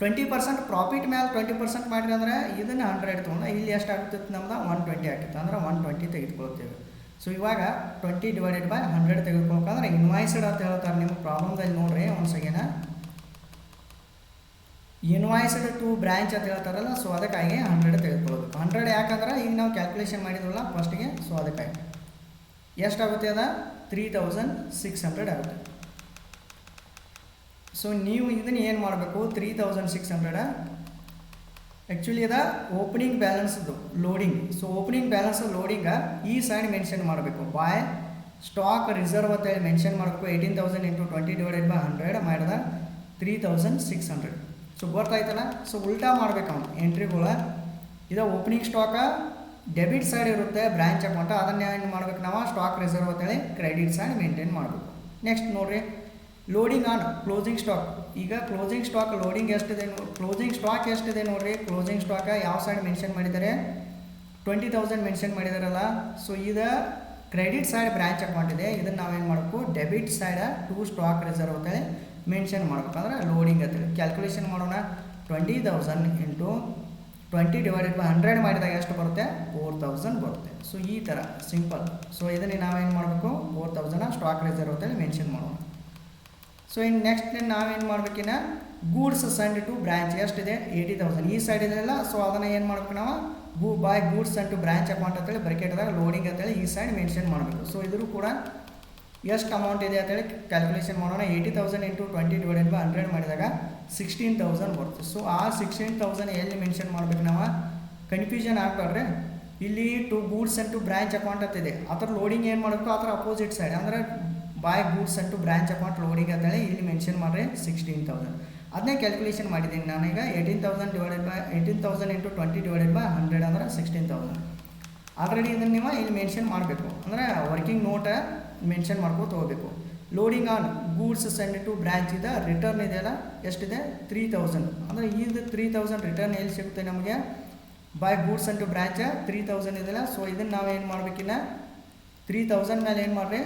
20% ಪ್ರಾಫಿಟ್ ಮೇಲೆ 20% ಮಾಡಿದ್ರೆ ಅಂದರೆ ಇದನ್ನು 100 ತೊಗೊಂಡು ಇಲ್ಲಿ ಎಷ್ಟು ಆಗ್ತಿತ್ತು ನಮ್ದು 120 ಆಗ್ತಿತ್ತು, ಅಂದ್ರೆ 120 ತೆಗೆದುಕೊಳ್ತೇವೆ. ಸೊ ಇವಾಗ 20 ಡಿವೈಡೆಡ್ ಬೈ 100 ತೆಗೆದುಕೊಳ್ಬೇಕಂದ್ರೆ ಇನ್ವಾಯ್ಸ್ಡ್ ಅಂತ ಹೇಳ್ತಾರೆ. ನಿಮ್ಮ ಪ್ರಾಬ್ಲಮ್ದಲ್ಲಿ ನೋಡ್ರಿ ಒಂದು ಸೆಕೆಂಡ್, ಇನ್ವಾಯ್ಸ್ಡ್ ಟು ಬ್ರಾಂಚ್ ಅಂತ ಹೇಳ್ತಾರಲ್ಲ, ಸೊ ಅದಕ್ಕಾಗಿ 100 ತೆಗೆದುಕೊಳ್ಬೇಕು. 100 ಯಾಕಂದ್ರೆ ಈಗ ನಾವು ಕ್ಯಾಲ್ಕುಲೇಷನ್ ಮಾಡಿದ್ವಲ್ಲ ಫಸ್ಟಿಗೆ, ಸೊ ಅದಕ್ಕಾಗಿ ಎಷ್ಟಾಗುತ್ತೆ, ಅದ 3,600 ಆಗುತ್ತೆ. ಸೊ ನೀವು ಇದನ್ನು ಏನು ಮಾಡಬೇಕು, 3600 ಆ್ಯಕ್ಚುಲಿ ಅದ ಓಪನಿಂಗ್ ಬ್ಯಾಲೆನ್ಸ್ದು loading. So opening balance loading ಈ ಸೈಡ್ ಮೆನ್ಷನ್ ಮಾಡಬೇಕು. ಬಾಯ್ ಸ್ಟಾಕ್ ರಿಸರ್ವ್ ಅಂತೇಳಿ ಮೆನ್ಷನ್ ಮಾಡಬೇಕು. 18,000 ಇಂಟು 20/100 ಮಾಡಿದ 3600. ಸೊ ಗೊತ್ತಾಯ್ತಲ್ಲ. ಸೊ ಉಲ್ಟಾ ಮಾಡ್ಬೇಕು ಅವನು ಎಂಟ್ರಿಗಳು. ಇದು ಓಪನಿಂಗ್ ಸ್ಟಾಕ ಡೆಬಿಟ್ ಸೈಡ್ ಇರುತ್ತೆ ಬ್ರ್ಯಾಂಚ್ ಅಕೌಂಟ್, ಅದನ್ನು ಏನು ಮಾಡ್ಬೇಕು ನಾವು ಸ್ಟಾಕ್ ರಿಸರ್ವ್ ಅಂತೇಳಿ ಕ್ರೆಡಿಟ್ ಸೈಡ್ ಮೇಂಟೈನ್ ಮಾಡಬೇಕು. ನೆಕ್ಸ್ಟ್ ನೋಡಿರಿ, ಲೋಡಿಂಗ್ ಆನ್ ಕ್ಲೋಸಿಂಗ್ ಸ್ಟಾಕ್. ಈಗ ಕ್ಲೋಸಿಂಗ್ ಸ್ಟಾಕ್ ಲೋಡಿಂಗ್ ಎಷ್ಟಿದೆ, ಕ್ಲೋಸಿಂಗ್ ಸ್ಟಾಕ್ ಎಷ್ಟಿದೆ ನೋಡಿರಿ. ಕ್ಲೋಸಿಂಗ್ ಸ್ಟಾಕ ಯಾವ ಸೈಡ್ ಮೆನ್ಷನ್ ಮಾಡಿದ್ದಾರೆ, 20,000 ಮೆನ್ಷನ್ ಮಾಡಿದಾರಲ್ಲ. ಸೊ ಇದು ಕ್ರೆಡಿಟ್ ಸೈಡ್ ಬ್ರ್ಯಾಂಚ್ ಅಕೌಂಟ್ ಇದೆ, ಇದನ್ನು ನಾವೇನು ಮಾಡಬೇಕು, debit side to stock reserve ಅಂತೇಳಿ ಮೆನ್ಷನ್ ಮಾಡ್ಬೇಕಂದ್ರೆ ಲೋಡಿಂಗ್ ಅಂತೇಳಿ ಕ್ಯಾಲ್ಕುಲೇಷನ್ ಮಾಡೋಣ. 20,000 ಇಂಟು 20/100 ಮಾಡಿದಾಗ ಎಷ್ಟು ಬರುತ್ತೆ, 4,000 ಬರುತ್ತೆ. ಸೊ ಈ ಥರ ಸಿಂಪಲ್. ಸೊ ಇದನ್ನು ನಾವೇನು ಮಾಡಬೇಕು, 4,000 ಸ್ಟಾಕ್ ರಿಸರ್ವ್ ಅಂತೇಳಿ ಮೆನ್ಷನ್ ಮಾಡೋಣ. ಸೊ ಇನ್ನು ನೆಕ್ಸ್ಟ್ ನಾವೇನು ಮಾಡ್ಬೇಕಿನ್ನ, ಗೂಡ್ಸ್ ಸೆಂಡ್ ಟು ಬ್ರ್ಯಾಂಚ್ ಎಷ್ಟಿದೆ, 80,000 ಈ ಸೈಡ್ ಇದೆಯಲ್ಲ. ಸೊ ಅದನ್ನು ಏನು ಮಾಡ್ಬೇಕು ನಾವು, by goods send to branch account ಅಂತೇಳಿ ಬ್ರಾಕೆಟ್ದಾಗ ಲೋಡಿಂಗ್ ಅಂತೇಳಿ ಈ ಸೈಡ್ ಮೆನ್ಷನ್ ಮಾಡಬೇಕು. ಸೊ ಇದ್ರೂ ಕೂಡ ಎಷ್ಟು ಅಮೌಂಟ್ ಇದೆ ಅಂತೇಳಿ ಕ್ಯಾಲ್ಕುಲೇಷನ್ ಮಾಡೋಣ. 80,000 ಇಂಟು 20/100 ಮಾಡಿದಾಗ 16,000 ಬರುತ್ತೆ. ಸೊ ಆ 16,000 ಎಲ್ಲಿ ಮೆನ್ಷನ್ ಮಾಡ್ಬೇಕು ನಾವು, ಕನ್ಫ್ಯೂಷನ್ ಆಗ್ಬಾರ್ರಿ. ಇಲ್ಲಿ to goods and to branch account ಅಂತಿದೆ, ಆ ಥರ ಲೋಡಿಂಗ್ ಏನು ಮಾಡಬೇಕು, ಆ ಥರ ಅಪೋಸಿಟ್ ಸೈಡ್ ಅಂದರೆ by goods and to branch account loading ಅಂತೇಳಿ ಇಲ್ಲಿ ಮೆನ್ಷನ್ ಮಾಡಿರಿ 16,000. ಅದನ್ನೇ ಕ್ಯಾಲ್ಕುಲೇಷನ್ ಮಾಡಿದ್ದೀನಿ ನಾನೀಗ. 18,000 ಇಂಟು 20/100 ಅಂದರೆ 16,000. ಆಲ್ರೆಡಿ ಇದನ್ನು ನೀವು ಇಲ್ಲಿ ಮೆನ್ಷನ್ ಮಾಡಬೇಕು, ಅಂದರೆ ವರ್ಕಿಂಗ್ ನೋಟ ಮೆನ್ಷನ್ ಮಾಡ್ಕೊಂಡು ಹೋಗಬೇಕು. Loading on goods send to branch ಇದೆ, ರಿಟರ್ನ್ ಇದೆಯಲ್ಲ ಎಷ್ಟಿದೆ, 3,000. ಅಂದರೆ ಇದು 3,000 ರಿಟರ್ನ್ ಎಲ್ಲಿ ಸಿಗುತ್ತೆ ನಮಗೆ, ಬಾಯ್ ಗೂಡ್ಸ್ ಆ್ಯಂಡ್ ಟು ಬ್ರ್ಯಾಂಚ್ 3,000 ಇದೆಯಲ್ಲ. ಸೊ ಇದನ್ನು ನಾವೇನು ಮಾಡಬೇಕಿಲ್ಲ, 3,000 ಮೇಲೆ ಏನು ಮಾಡಿರಿ,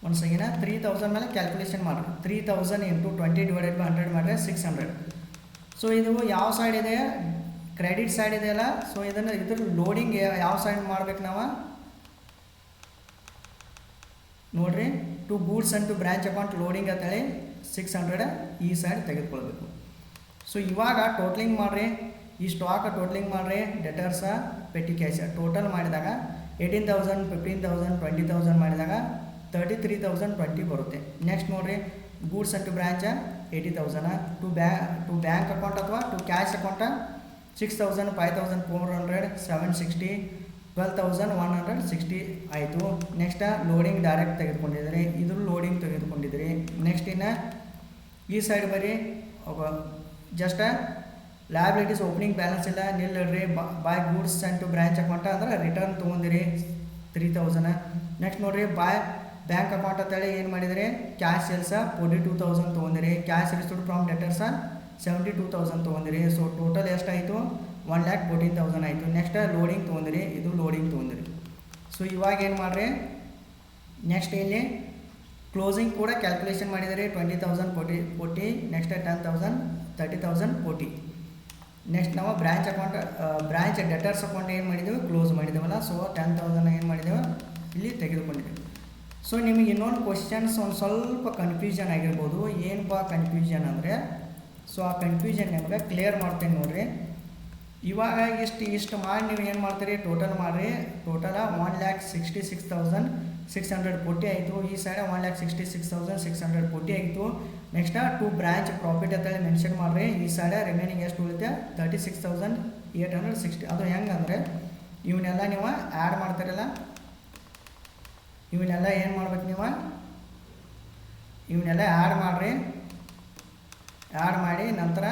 ಒಂದು ಸೆಕೆಂಡ, 3,000 ಮೇಲೆ ಕ್ಯಾಲ್ಕುಲೇಷನ್ ಮಾಡಿರಿ. 3,000 ಇಂಟು 20/100 ಮಾಡಿದ್ರೆ 600. ಸೊ ಇದು ಯಾವ ಸೈಡ್ ಇದೆ, ಕ್ರೆಡಿಟ್ ಸೈಡ್ ಇದೆಯಲ್ಲ. ಸೊ ಇದನ್ನು ಇದ್ರ ಲೋಡಿಂಗ್ ಯಾವ ಸೈಡ್ ಮಾಡ್ಬೇಕು ನಾವು ನೋಡಿರಿ, to goods and to branch account loading ಅಂತೇಳಿ 600 ಈ ಸೈಡ್ ತೆಗೆದುಕೊಳ್ಬೇಕು. ಸೊ ಇವಾಗ ಟೋಟ್ಲಿಂಗ್ ಮಾಡಿರಿ, ಈ ಸ್ಟಾಕ್ ಟೋಟ್ಲಿಂಗ್ ಮಾಡಿರಿ, ಡೆಟರ್ಸ ಪೆಟ್ಟಿ ಕ್ಯಾಶ್ ಟೋಟಲ್ ಮಾಡಿದಾಗ 18,000 15,000 20,000 ಮಾಡಿದಾಗ 33,020 ಬರುತ್ತೆ. ನೆಕ್ಸ್ಟ್ ನೋಡಿರಿ, goods and to branch 80,000, to bank account ಅಥವಾ ಟು ಕ್ಯಾಶ್ ಅಕೌಂಟ 6,000 5,400 760 12,160 ಆಯಿತು. ನೆಕ್ಸ್ಟ್ ಲೋಡಿಂಗ್ ಡೈರೆಕ್ಟ್ ತೆಗೆದುಕೊಂಡಿದ್ದೀರಿ, ಇದ್ರ ಲೋಡಿಂಗ್ ತೆಗೆದುಕೊಂಡಿದ್ದೀರಿ. ನೆಕ್ಸ್ಟ್ ಇನ್ನು ಈ ಸೈಡ್ ಬರೀ ಜಸ್ಟ್ ಲಯಬಿಲಿಟೀಸ್ ಓಪನಿಂಗ್ ಬ್ಯಾಲೆನ್ಸ್ ಇಲ್ಲ ನಿಲ್ಲಿಡ್ರಿ. By goods and to branch account ಅಂದರೆ ರಿಟರ್ನ್ ತೊಗೊಂಡಿರಿ 3,000. ನೆಕ್ಸ್ಟ್ ನೋಡಿರಿ, ಬಾಯ್ ಬ್ಯಾಂಕ್ ಅಕೌಂಟ್ ಅಂತೇಳಿ ಏನು ಮಾಡಿದರೆ, ಕ್ಯಾಶ್ ಸೇಲ್ಸ 42,000 ತೊಗೊಂಡಿರಿ. ಕ್ಯಾಶ್ ರಿಸೀವ್ಡ್ ಫ್ರಮ್ ಡೆಟರ್ಸ 72,000 ತೊಗೊಂಡಿರಿ. ಸೊ ಟೋಟಲ್ ಎಷ್ಟಾಯಿತು, 1,14,000 ಆಯಿತು. ನೆಕ್ಸ್ಟ್ ಲೋಡಿಂಗ್ ತೊಗೊಂಡಿರಿ, ಇದು ಲೋಡಿಂಗ್ ತೊಗೊಂಡಿರಿ. ಸೊ ಇವಾಗ ಏನು ಮಾಡಿರಿ, ನೆಕ್ಸ್ಟ್ ಇಲ್ಲಿ ಕ್ಲೋಸಿಂಗ್ ಕೂಡ ಕ್ಯಾಲ್ಕುಲೇಷನ್ ಮಾಡಿದರೆ 20,000 40. ನೆಕ್ಸ್ಟ್ 10,000 30,000 40. ನೆಕ್ಸ್ಟ್ ನಾವು branch account branch debtors account ಏನು ಮಾಡಿದ್ದೇವೆ, ಕ್ಲೋಸ್ ಮಾಡಿದ್ದೇವಲ್ಲ. ಸೊ 10,000 ಏನು ಮಾಡಿದ್ದೇವೆ, ಇಲ್ಲಿ ತೆಗೆದುಕೊಂಡಿದ್ದೇವೆ. ಸೊ ನಿಮಗೆ ಇನ್ನೊಂದು ಕ್ವಶನ್ಸ್ ಒಂದು ಸ್ವಲ್ಪ ಕನ್ಫ್ಯೂಷನ್ ಆಗಿರ್ಬೋದು. ಏನಪ್ಪ ಕನ್ಫ್ಯೂಷನ್ ಅಂದರೆ, ಸೊ ಆ ಕನ್ಫ್ಯೂಷನ್ ನಿಮಗೆ ಕ್ಲಿಯರ್ ಮಾಡ್ತೇನೆ ನೋಡಿರಿ. ಇವಾಗ ಇಷ್ಟು ಮಾಡಿ ನೀವು ಏನು ಮಾಡ್ತೀರಿ, ಟೋಟಲ್ ಮಾಡಿರಿ. ಟೋಟಲ 1,66,640 ಆಯಿತು. ಈ ಸೈಡ್ 1,66,640 ಆಯಿತು. ನೆಕ್ಸ್ಟ್ ಟು ಬ್ರ್ಯಾಂಚ್ ಪ್ರಾಫಿಟ್ ಅಂತೇಳಿ ಮೆನ್ಷನ್ ಮಾಡಿರಿ. ಈ ಸೈಡ್ ರಿಮೈನಿಂಗ್ ಎಷ್ಟು ಉಳಿತೆ, 36,860. ಅದು ಹೆಂಗಂದರೆ ಇವನ್ನೆಲ್ಲ ನೀವು ಆ್ಯಡ್ ಮಾಡ್ತಾರಲ್ಲ, ಇವನ್ನೆಲ್ಲ ಏನು ಮಾಡ್ಬೇಕು, ನೀವು ಇವನ್ನೆಲ್ಲ ಆ್ಯಡ್ ಮಾಡಿರಿ. ಆ್ಯಡ್ ಮಾಡಿ ನಂತರ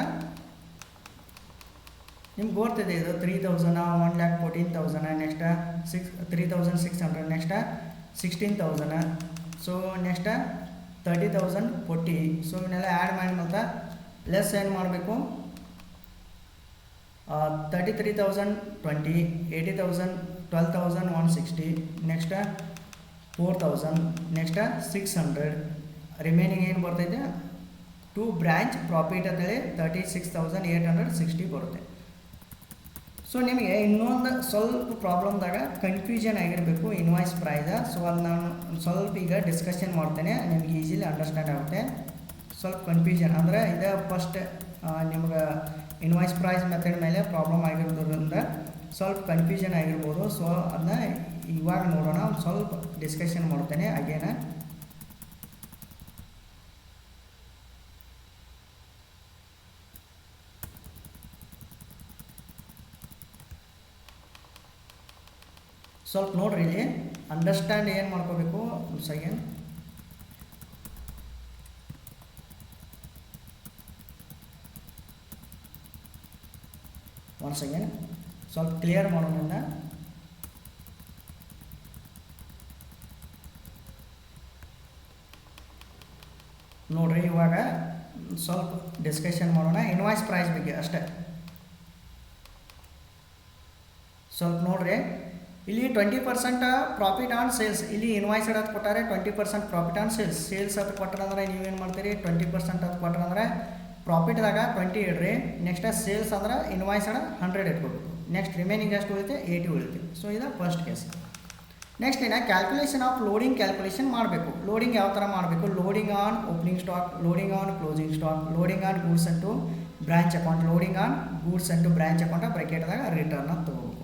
ನಿಮ್ಗೆ ಗೊತ್ತಿದೆ ಇದು 3,000 1,14,000 next 3,600 next 16,000. So next 30,040. So ಇವನ್ನೆಲ್ಲ ಆ್ಯಡ್ ಮಾಡಿ ಮತ್ತು ಲೆಸ್ ಏನು ಮಾಡಬೇಕು, 33,020 80,000 12,160 ನೆಕ್ಸ್ಟ್ 4,000 ನೆಕ್ಸ್ಟ್ 600. ರಿಮೈನಿಂಗ್ ಏನು ಬರ್ತೈತೆ, ಟು ಬ್ರ್ಯಾಂಚ್ ಪ್ರಾಫಿಟ್ ಅಂತೇಳಿ 36,860 ಬರುತ್ತೆ. ಸೊ ನಿಮಗೆ ಇನ್ನೊಂದು ಸ್ವಲ್ಪ ಪ್ರಾಬ್ಲಮ್ದಾಗ ಕನ್ಫ್ಯೂಷನ್ ಆಗಿರಬೇಕು ಇನ್ವಾಯ್ಸ್ ಪ್ರೈಸ. ಸೊ ಅದು ನಾನು ಸ್ವಲ್ಪ ಈಗ ಡಿಸ್ಕಷನ್ ಮಾಡ್ತೇನೆ, ನಿಮ್ಗೆ ಈಸಿಲಿ ಅಂಡರ್ಸ್ಟ್ಯಾಂಡ್ ಆಗುತ್ತೆ. ಸ್ವಲ್ಪ ಕನ್ಫ್ಯೂಷನ್ ಅಂದರೆ ಇದು ಫಸ್ಟ್ ನಿಮ್ಗೆ ಇನ್ವಾಯ್ಸ್ ಪ್ರೈಸ್ ಮೆಥಡ್ ಮೇಲೆ ಪ್ರಾಬ್ಲಮ್ ಆಗಿರೋದ್ರಿಂದ ಸ್ವಲ್ಪ ಕನ್ಫ್ಯೂಷನ್ ಆಗಿರ್ಬೋದು. ಸೊ ಅದನ್ನ ಇವಾಗ ನೋಡೋಣ, ಒಂದು ಸ್ವಲ್ಪ ಡಿಸ್ಕಷನ್ ಮಾಡ್ತೇನೆ ಅಗೇನ. ಸ್ವಲ್ಪ ನೋಡ್ರಿ ಇಲ್ಲಿ ಅಂಡರ್ಸ್ಟ್ಯಾಂಡ್ ಏನು ಮಾಡ್ಕೋಬೇಕು ಸೆಕೆಂಡ್. ಒನ್ಸ್ ಅಗೇನ್ ಸ್ವಲ್ಪ ಕ್ಲಿಯರ್ ಮಾಡೋಣ. ನೋಡ್ರಿ ಇವಾಗ ಸ್ವಲ್ಪ ಡಿಸ್ಕಷನ್ ಮಾಡೋಣ ಇನ್ವಾಯ್ಸ್ ಪ್ರೈಸ್ ಬಗ್ಗೆ ಅಷ್ಟೇ. ಸ್ವಲ್ಪ ನೋಡ್ರಿ ಇಲ್ಲಿ 20% ಪ್ರಾಫಿಟ್ ಆನ್ ಸೇಲ್ಸ್, ಇಲ್ಲಿ ಇನ್ವಾಯ್ಸ್ ಅದು ಕೊಟ್ಟಾರೆ 20% ಪ್ರಾಫಿಟ್ ಆನ್ ಸೇಲ್ಸ್ ಅದು ಕೊಟ್ಟರಂದ್ರೆ ನೀವೇನು ಮಾಡ್ತೀರಿ 20% ಅದು ಕೊಟ್ಟರಂದ್ರೆ ಪ್ರಾಫಿಟ್ದಾಗ 20 ಇಡ್ರಿ. ನೆಕ್ಸ್ಟ್ ಸೇಲ್ಸ್ ಅಂದ್ರೆ ಇನ್ವಾಯ್ಸ್ 100 ಇಟ್ಕೊಬೇಕು. ನೆಕ್ಸ್ಟ್ ರಿಮೈನಿಂಗ್ ಎಷ್ಟು ಉಳಿತೆ 80 ಉಳಿತೆ. ಸೊ ಇದು ಫಸ್ಟ್ ಕೇಸ್. ನೆಕ್ಸ್ಟ್ ಏನ ಕ್ಯಾಲ್ಕುಲೇಷನ್ ಆಫ್ ಲೋಡಿಂಗ್ ಕ್ಯಾಲ್ಕುಲೇಷನ್ ಮಾಡಬೇಕು. ಲೋಡಿಂಗ್ ಯಾವ ಥರ ಮಾಡಬೇಕು, loading on opening stock, loading on closing stock, loading on goods and to branch account, loading on goods and to branch account ಬ್ರ್ಯಾಕೆಟ್ದಾಗ ರಿಟರ್ನ್ ಅಂತ ತೊಗೋಬೇಕು.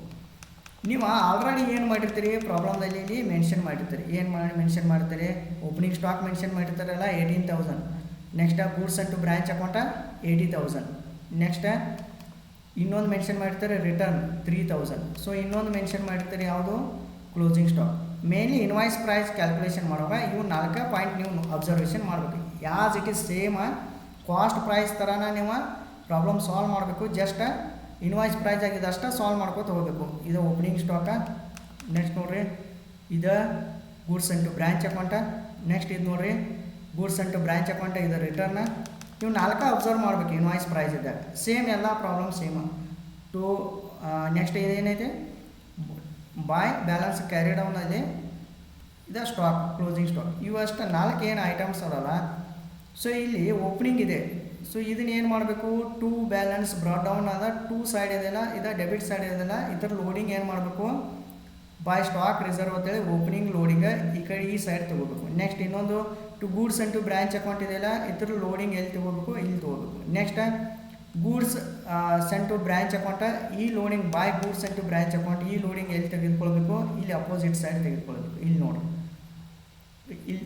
ನೀವು ಆಲ್ರೆಡಿ ಏನು ಮಾಡಿರ್ತೀರಿ ಪ್ರಾಬ್ಲಮ್ದಲ್ಲಿ ಇಲ್ಲಿ ಮೆನ್ಷನ್ ಮಾಡಿರ್ತೀರಿ. ಏನು ಮೆನ್ಷನ್ ಮಾಡ್ತೀರಿ, ಓಪನಿಂಗ್ ಸ್ಟಾಕ್ ಮೆನ್ಷನ್ ಮಾಡಿರ್ತಾರಲ್ಲ 18,000. Next goods and to branch account 80,000. Next ಇನ್ನೊಂದು ಮೆನ್ಷನ್ ಮಾಡಿರ್ತಾರೆ ರಿಟರ್ನ್ 3,000. ಸೊ ಇನ್ನೊಂದು ಮೆನ್ಷನ್ ಮಾಡಿರ್ತಾರೆ ಯಾವುದು, closing stock. Mainly invoice price calculation ಮಾಡುವಾಗ ಇವು 4 ಪಾಯಿಂಟ್ ನೀವು ಅಬ್ಸರ್ವೇಷನ್ ಮಾಡಬೇಕು. As it is same cost price ಥರನ ನೀವು ಪ್ರಾಬ್ಲಮ್ ಸಾಲ್ವ್ ಮಾಡಬೇಕು. ಜಸ್ಟ್ ಇನ್ವಾಯ್ಸ್ ಪ್ರೈಸ್ ಆಗಿದೆ ಅಷ್ಟೇ ಸಾಲ್ವ್ ಮಾಡ್ಕೊತ ಹೋಗಬೇಕು. ಇದು ಓಪನಿಂಗ್ ಸ್ಟಾಕ. ನೆಕ್ಸ್ಟ್ ನೋಡಿರಿ ಇದು goods and to branch account. Next ಇದು ನೋಡಿರಿ ಗೂಡ್ಸ್ ಅಂಟು ಬ್ರಾಂಚ್ ಅಕೌಂಟ, ಇದು ರಿಟರ್ನ್. ನೀವು 4 ಅಬ್ಸರ್ವ್ ಮಾಡಬೇಕು ಇನ್ವಾಯ್ಸ್ ಪ್ರೈಸ್ ಇದ್ದಾಗ. ಸೇಮ್ ಎಲ್ಲ ಪ್ರಾಬ್ಲಮ್ ಸೇಮ್ ಟು. ನೆಕ್ಸ್ಟ್ ಇದೇನೈತೆ ಬಾಯ್ ಬ್ಯಾಲೆನ್ಸ್ ಕ್ಯಾರಿ ಡೌನಲ್ಲಿ ಇದು ಸ್ಟಾಕ್, ಕ್ಲೋಸಿಂಗ್ ಸ್ಟಾಕ್. ಇವಷ್ಟು 4 ಏನು ಐಟಮ್ಸ್ ಅದಲ್ಲ. ಸೊ ಇಲ್ಲಿ ಓಪನಿಂಗ್ ಇದೆ. ಸೊ ಇದನ್ನ ಏನು ಮಾಡಬೇಕು, ಟು ಬ್ಯಾಲೆನ್ಸ್ ಬ್ರಾಡ್ ಡೌನ್ ಅದ, ಟೂ ಸೈಡ್ ಇದೆಲ್ಲ, ಇದು ಡೆಬಿಟ್ ಸೈಡ್ ಇದೆಲ್ಲ. ಇದರ ಲೋಡಿಂಗ್ ಏನು ಮಾಡಬೇಕು, ಬಾಯ್ ಸ್ಟಾಕ್ ರಿಸರ್ವ್ ಅಂತೇಳಿ ಓಪನಿಂಗ್ ಲೋಡಿಂಗ್ ಈ ಕಡೆ ಈ ಸೈಡ್ ತೊಗೋಬೇಕು. ನೆಕ್ಸ್ಟ್ ಇನ್ನೊಂದು to goods and to branch account ಇದೆಯಲ್ಲ, ಇದ್ರ ಲೋಡಿಂಗ್ ಎಲ್ಲಿ ತೊಗೋಬೇಕು, ಇಲ್ಲಿ ತೊಗೋಬೇಕು. Next goods sent to branch account, ಈ loading by goods sent to branch account, ಈ ಲೋಡಿಂಗ್ ಎಲ್ಲಿ ತೆಗೆದುಕೊಳ್ಬೇಕು, ಇಲ್ಲಿ ಅಪೋಸಿಟ್ ಸೈಡ್ ತೆಗೆದುಕೊಳ್ಬೇಕು. ಇಲ್ಲಿ ನೋಡಿ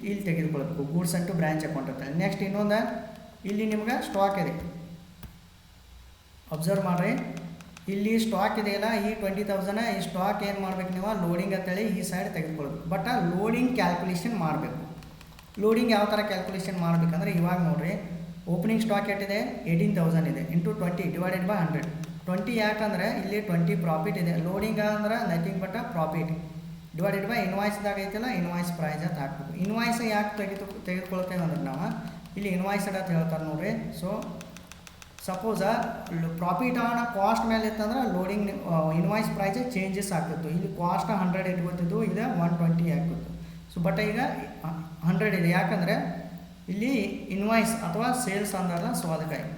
ಇಲ್ಲಿ ತೆಗೆದುಕೊಳ್ಬೇಕು ಗೂಡ್ಸ್ ಅಂಟು ಬ್ರಾಂಚ್ ಅಕೌಂಟ್ ಅಂತ. ನೆಕ್ಸ್ಟ್ ಇನ್ನೊಂದು ಇಲ್ಲಿ ನಿಮ್ಗೆ ಸ್ಟಾಕ್ ಇದೆ, ಅಬ್ಸರ್ವ್ ಮಾಡಿರಿ. ಇಲ್ಲಿ ಸ್ಟಾಕ್ ಇದೆಯಲ್ಲ ಈ 20,000, ಈ ಸ್ಟಾಕ್ ಏನು ಮಾಡ್ಬೇಕು ನೀವು ಲೋಡಿಂಗ್ ಅಂತೇಳಿ ಈ ಸೈಡ್ ತೆಗೆದುಕೊಳ್ಬೇಕು. ಬಟ್ ಲೋಡಿಂಗ್ ಕ್ಯಾಲ್ಕುಲೇಷನ್ ಮಾಡಬೇಕು. ಲೋಡಿಂಗ್ ಯಾವ ಥರ ಕ್ಯಾಲ್ಕುಲೇಷನ್ ಮಾಡಬೇಕಂದ್ರೆ ಇವಾಗ ನೋಡಿರಿ, ಓಪನಿಂಗ್ ಸ್ಟಾಕ್ ಎಷ್ಟಿದೆ 18,000 ಇದೆ, ಇಂಟು 20 ಡಿವೈಡೆಡ್ ಬೈ 100. 20 ಯಾಕಂದರೆ ಇಲ್ಲಿ 20 ಪ್ರಾಫಿಟ್ ಇದೆ. ಲೋಡಿಂಗ್ ಅಂದ್ರೆ nothing but profit divided by ಇನ್ವಾಯ್ಸ್ದಾಗ ಐತಲ್ಲ ಇನ್ವಾಯ್ಸ್ ಪ್ರೈಸ್ ಅಂತ ಹಾಕ್ಬೇಕು. ಇನ್ವಾಯ್ಸ್ ಯಾಕೆ ತೆಗೆದುಕೊಳ್ತೇವೆ ಅಂದ್ರೆ ನಾವು ಇಲ್ಲಿ ಇನ್ವಾಯ್ಸ್ ಅಂತ ಹೇಳ್ತಾರೆ ನೋಡ್ರಿ. ಸೊ ಸಪೋಸ ಪ್ರಾಫಿಟ್ ಆನ್ ಕಾಸ್ಟ್ ಮೇಲೆ ಇತ್ತಂದ್ರೆ ಲೋಡಿಂಗ್ ಇನ್ವಾಯ್ಸ್ ಪ್ರೈಸ್ ಚೇಂಜಸ್ ಆಗ್ತಿತ್ತು. ಇಲ್ಲಿ ಕಾಸ್ಟ್ 100 ಇಟ್ಕೊತಿದ್ದು, ಇದು 120 ಆಗ್ತಿತ್ತು. ಸೊ ಬಟ್ ಈಗ 100 ಇದೆ. ಯಾಕಂದರೆ ಇಲ್ಲಿ ಇನ್ವಾಯ್ಸ್ ಅಥವಾ ಸೇಲ್ಸ್ ಅಂದಾರಲ್ಲ, ಸೊ ಅದಕ್ಕಾಗಿ.